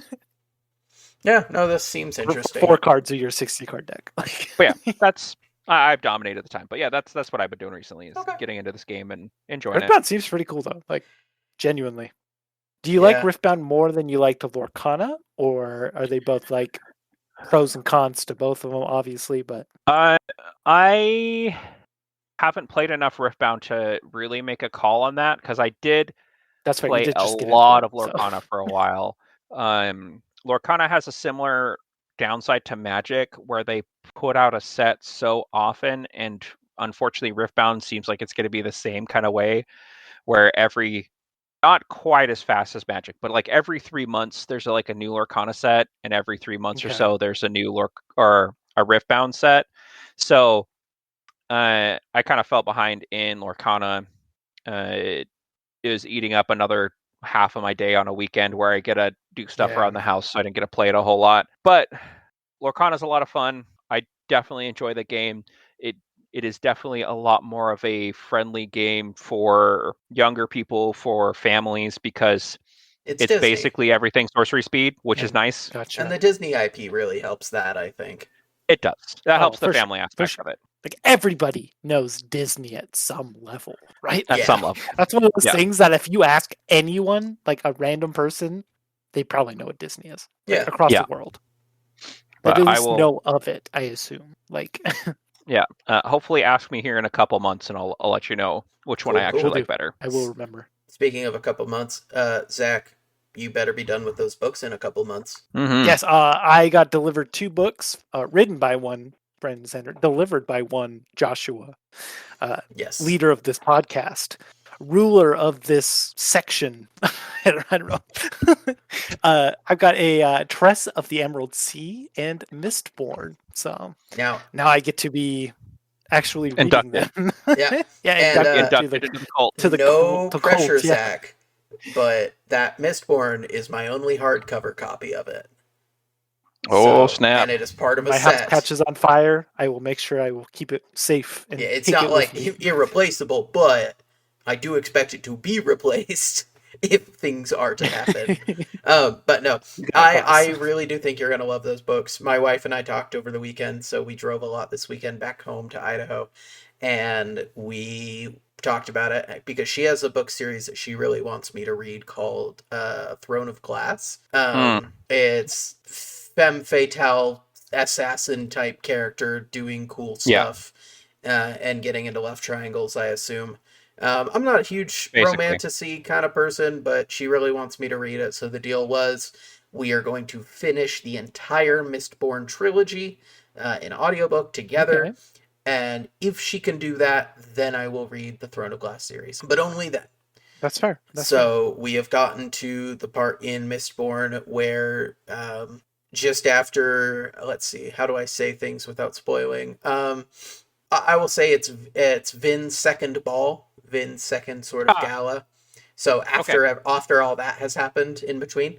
Yeah, no, this seems interesting. 4 cards of your 60-card deck. But yeah, that's I've dominated the time. But yeah, that's what I've been doing recently is getting into this game and enjoying it. Riftbound seems pretty cool though. Like, genuinely. Do you like Riftbound more than you like the Lorcana, or are they both like pros and cons to both of them? Obviously, but I haven't played enough Riftbound to really make a call on that because I did play a lot of Lorcana for a while. Lorcana has a similar downside to Magic where they put out a set so often, and unfortunately Riftbound seems like it's going to be the same kind of way where not quite as fast as Magic, but like every 3 months there's a new Lorcana set, and every 3 months or so there's a new or a Riftbound set. So I kind of fell behind in Lorcana it is eating up another half of my day on a weekend where I get to do stuff around the house, so I didn't get to play it a whole lot. But Lorcana's a lot of fun. I definitely enjoy the game. It is definitely a lot more of a friendly game for younger people, for families, because it's Disney. basically everything sorcery speed, which is nice. Gotcha. And the Disney IP really helps that, I think. It does. That helps the for family aspect sure. of it. Like everybody knows Disney at some level, right? At some level. That's one of those things that if you ask anyone, like a random person, they probably know what Disney is. Like, across the world. But at least know of it, I assume. Like hopefully ask me here in a couple months and I'll let you know which one I actually like better. I will remember. Speaking of a couple months, Zach, you better be done with those books in a couple months. Mm-hmm. Yes, I got delivered 2 books, written by one Brandon Sander, delivered by one Joshua, leader of this podcast, ruler of this section. I don't know. I've got a Tress of the Emerald Sea and Mistborn. So now I get to be actually reading them. Inducted into the cult. No pressure, Zach. But that Mistborn is my only hardcover copy of it. Oh, snap. And it is part of a set. My house catches on fire. I will make sure I will keep it safe. And it's not like irreplaceable, but I do expect it to be replaced if things are to happen. But no, I really do think you're going to love those books. My wife and I talked over the weekend, so we drove a lot this weekend back home to Idaho, and we talked about it because she has a book series that she really wants me to read called Throne of Glass. It's femme fatale assassin type character doing cool stuff and getting into love triangles, I assume. I'm not a huge romantasy kind of person, but she really wants me to read it. So the deal was we are going to finish the entire Mistborn trilogy in audiobook together. Okay. And if she can do that, then I will read the Throne of Glass series, but only then. That's fair. We have gotten to the part in Mistborn where just after, let's see, how do I say things without spoiling? I will say it's Vin's second ball, Vin's second sort of gala. So after all that has happened in between.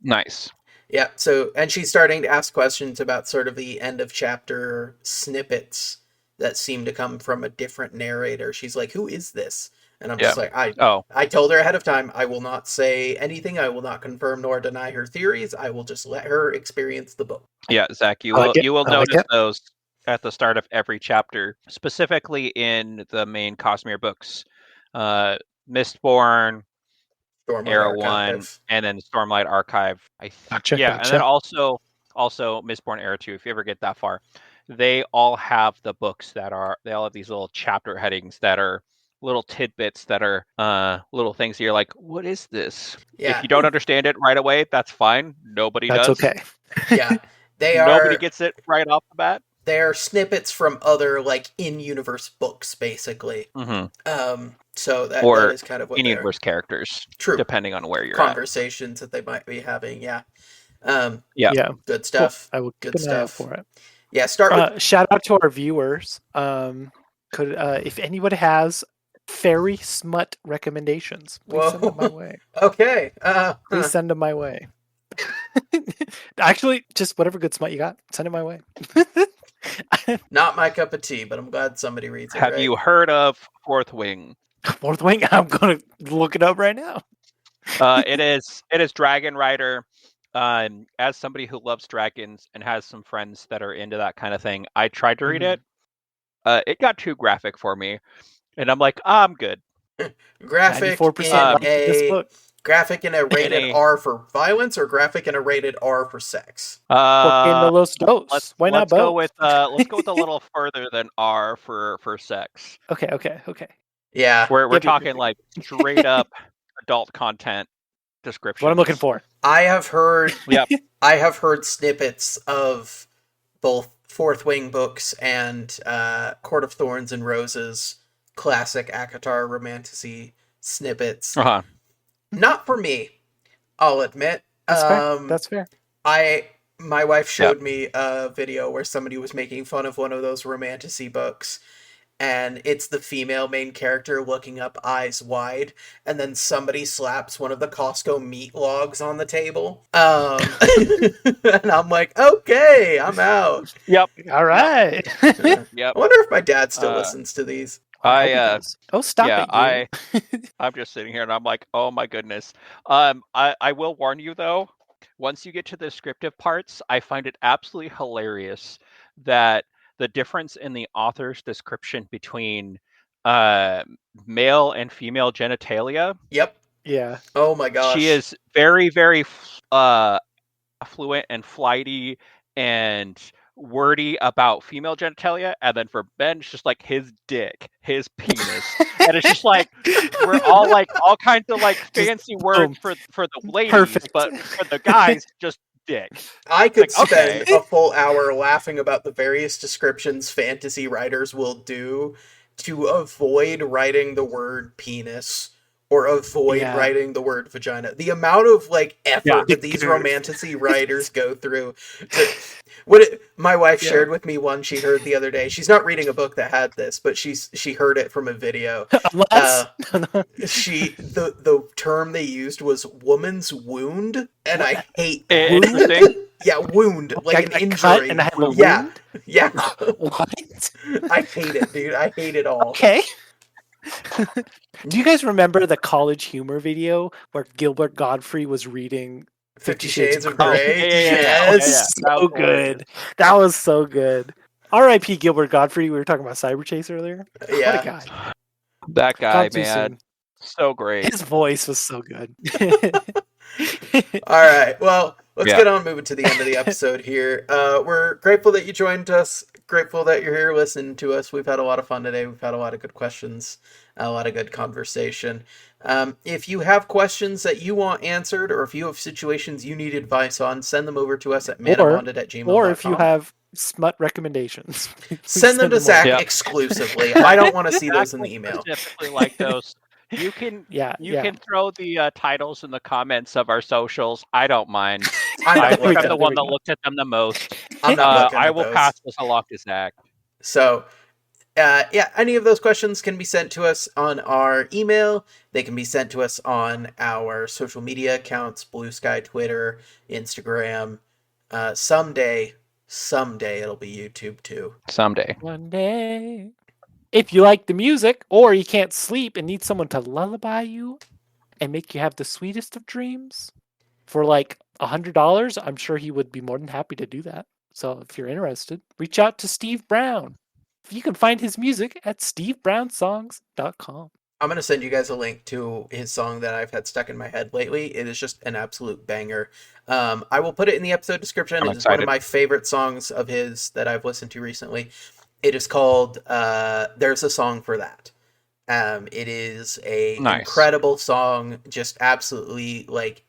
Nice. Yeah, so, and she's starting to ask questions about sort of the end of chapter snippets that seem to come from a different narrator. She's like, who is this? And I'm just like, I told her ahead of time, I will not say anything. I will not confirm nor deny her theories. I will just let her experience the book. Yeah, Zach, you will notice those at the start of every chapter, specifically in the main Cosmere books. Mistborn, Era 1, and then Stormlight Archive. And then also Mistborn Era 2, if you ever get that far. They all have the books they all have these little chapter headings that are little tidbits that are little things that you're like, what is this? Yeah. If you don't understand it right away, that's fine. Nobody does. That's okay. Yeah. Nobody gets it right off the bat. They're snippets from other in-universe books, basically. Mm-hmm. So that is kind of what in-universe characters. True. Depending on where you're conversations that they might be having. Yeah. Good stuff. Cool. I will keep an eye out for it. Yeah. Start with shout out to our viewers. If anybody has fairy smut recommendations, please send them my way. Okay. Please send them my way. Actually, just whatever good smut you got, send it my way. Not my cup of tea, but I'm glad somebody reads it. Have you heard of Fourth Wing? Fourth Wing? I'm going to look it up right now. It is Dragon Rider. As somebody who loves dragons and has some friends that are into that kind of thing, I tried to read it. It got too graphic for me, and I'm like, I'm good. Graphic in a rated R for violence, or graphic in a rated R for sex? Let's go with a little further than R for sex. Okay. Yeah, we're talking like straight up adult content description. What I'm looking for. I have heard. I have heard snippets of both Fourth Wing books and Court of Thorns and Roses, classic ACOTAR romantasy snippets. Not for me, I'll admit. That's fair. My wife showed me a video where somebody was making fun of one of those romantasy books, and it's the female main character looking up eyes wide, and then somebody slaps one of the Costco meat logs on the table. And I'm like, okay, I'm out. Yep. All right. Yep. I wonder if my dad still listens to these. Oh, stop yeah, it, Gabe. I'm just sitting here and I'm like, oh my goodness. I will warn you though, once you get to the descriptive parts, I find it absolutely hilarious that the difference in the author's description between male and female genitalia. Yep. Yeah. Oh my gosh. She is very, very fluent and flighty and wordy about female genitalia, and then for Ben it's just like his dick, his penis. And it's just like we're all like all kinds of like fancy words for the ladies. Perfect. But for the guys, just dick. I could Like, spend okay. a full hour laughing about the various descriptions fantasy writers will do to avoid writing the word penis or avoid writing the word vagina. The amount of like effort that these romantasy writers go through. My wife shared with me one she heard the other day. She's not reading a book that had this, but she heard it from a video. The term they used was woman's wound, and I hate Interesting. Yeah, wound, like an injury. And I have a wound? Yeah. What? I hate it, dude. I hate it all. Okay. Do you guys remember the College Humor video where Gilbert Gottfried was reading 50 Shades of Grey? Yes, so good. That was so good. R.I.P. Gilbert Gottfried. We were talking about Cyber Chase earlier. Yeah. What a guy. That guy, man. So great. His voice was so good. All right. Well, let's get on moving to the end of the episode here. We're grateful that you joined us. Grateful that you're here listening to us. We've had a lot of fun today. We've had a lot of good questions, a lot of good conversation. If you have questions that you want answered, or if you have situations you need advice on, send them over to us at manabonded@gmail.com. Or if you have smut recommendations, send them to Zack exclusively. I don't want to see those in the email. Specifically like those. You can can throw the titles in the comments of our socials. I don't mind. I think I'm the one that looked at them the most. I will pass this along to Zack. So, any of those questions can be sent to us on our email. They can be sent to us on our social media accounts, Blue Sky, Twitter, Instagram. Someday it'll be YouTube too. Someday. One day. If you like the music, or you can't sleep and need someone to lullaby you and make you have the sweetest of dreams, for like $100, I'm sure he would be more than happy to do that. So if you're interested, reach out to Steve Brown. You can find his music at stevebrownsongs.com. I'm going to send you guys a link to his song that I've had stuck in my head lately. It is just an absolute banger. I will put it in the episode description. It is one of my favorite songs of his that I've listened to recently. It is called There's a Song for That. It is a incredible song, just absolutely like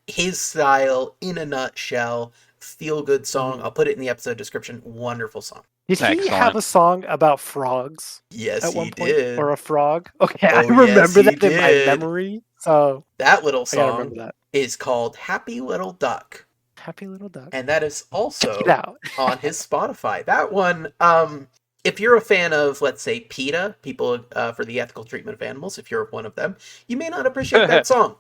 his style in a nutshell, feel good song. I'll put it in the episode description. Wonderful song. Did he have a song about frogs? Yes, at one he point? did. Or a frog? Okay, I remember that in my memory. So that little song is called Happy Little Duck. Happy Little Duck. And that is also on his Spotify. That one, if you're a fan of, let's say, PETA, People for the Ethical Treatment of Animals, if you're one of them, you may not appreciate that song.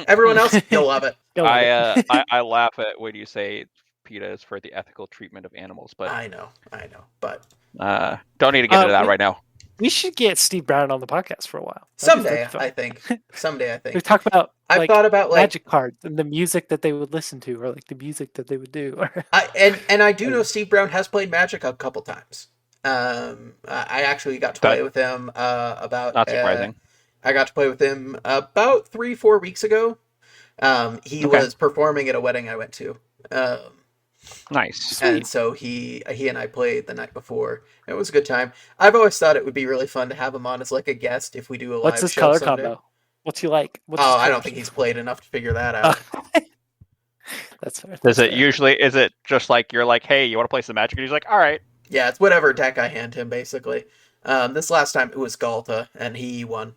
Everyone else, you'll love it. I laugh at when you say PETA is for the ethical treatment of animals, but I know, but don't need to get into that right now. We should get Steve Brown on the podcast for a while. Someday, I think. We talk about. I've thought about like magic cards and the music that they would listen to, or like the music that they would do. And I do know Steve Brown has played Magic a couple times. I actually got to play with him about. Not surprising. I got to play with him about 3-4 weeks ago. He was performing at a wedding I went to. Nice. And so he and I played the night before. It was a good time. I've always thought it would be really fun to have him on as like a guest if we do a live show. What's his color combo? What's he like? I don't think he's played enough to figure that out. That's fair. Is it just like you're like, hey, you want to play some Magic? And he's like, all right. Yeah, it's whatever deck I hand him, basically. This last time it was Galta, and he won.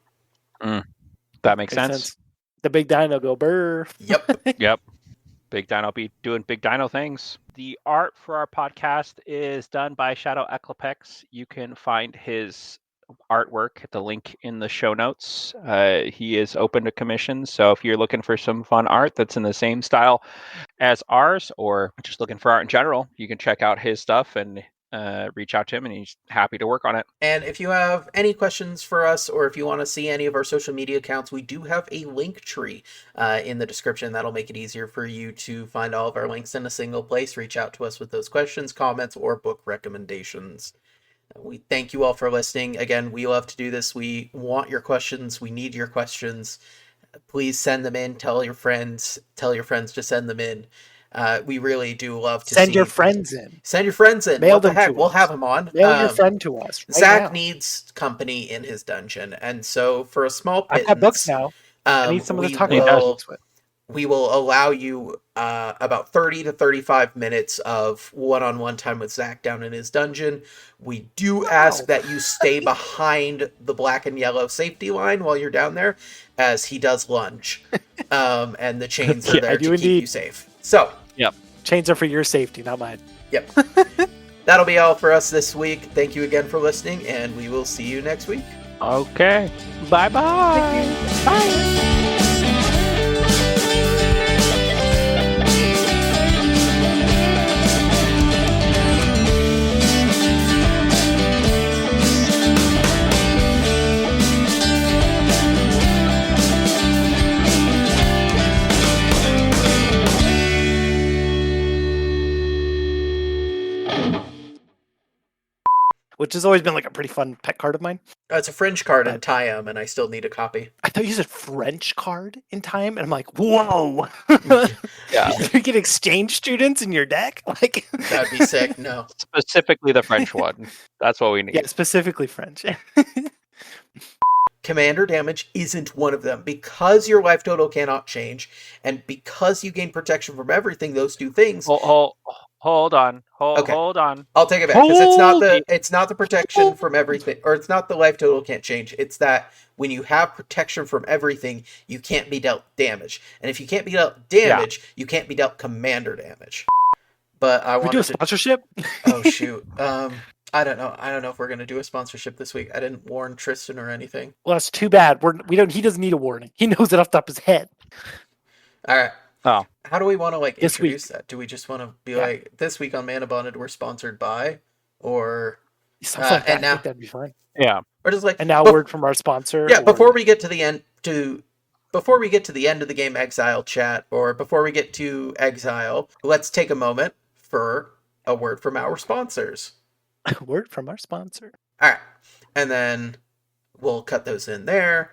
That makes sense. The big dino go brr. Yep. Yep. Big Dino be doing big dino things. The art for our podcast is done by Shadow Eclopex. You can find his artwork at the link in the show notes. He is open to commissions, so if you're looking for some fun art that's in the same style as ours, or just looking for art in general, you can check out his stuff and reach out to him, and he's happy to work on it. And if you have any questions for us, or if you want to see any of our social media accounts, we do have a link tree in the description. That'll make it easier for you to find all of our links in a single place. Reach out to us with those questions, comments, or book recommendations. We thank you all for listening. Again, we love to do this. We want your questions. We need your questions. Please send them in. Tell your friends to send them in. We really do love to send your friends in. Send your friends in. Mail what the them heck? to We'll us. have them on. Mail your friend to us. Right Zack now. needs company in his dungeon, and so for a small pittance, I've got books now. I need someone to talk about books with. We will allow you about 30 to 35 minutes of one-on-one time with Zack down in his dungeon. We do ask that you stay behind the black and yellow safety line while you're down there, as he does lunge. And the chains are there to keep you safe. So, yep. Chains are for your safety, not mine. Yep. That'll be all for us this week. Thank you again for listening, and we will see you next week. Okay. Bye-bye. Bye. Which has always been like a pretty fun pet card of mine. It's a French card in Time, and I still need a copy. I thought you said French card in Time, and I'm like, whoa! Yeah, you get exchange students in your deck, like that'd be sick. No, specifically the French one. That's what we need. Yeah, specifically French. Commander damage isn't one of them. Because your life total cannot change, and because you gain protection from everything, those two things. Hold on. Okay. Hold on. I'll take it back, because it's not the protection from everything, or it's not the life total can't change. It's that when you have protection from everything, you can't be dealt damage. And if you can't be dealt damage, you can't be dealt commander damage. But I want to do a sponsorship. Oh shoot. I don't know. I don't know if we're gonna do a sponsorship this week. I didn't warn Tristan or anything. Well, that's too bad. We don't. He doesn't need a warning. He knows it off the top of his head. All right. Oh. How do we want to This introduce that? Do we just want to be like, this week on Manabonded we're sponsored by, or something like that? I think that'd be fine. Yeah. Or just like, and now word from our sponsor. Yeah, before we get to the end of the game Exile chat, or before we get to Exile, let's take a moment for a word from our sponsors. A word from our sponsor. All right, and then we'll cut those in there.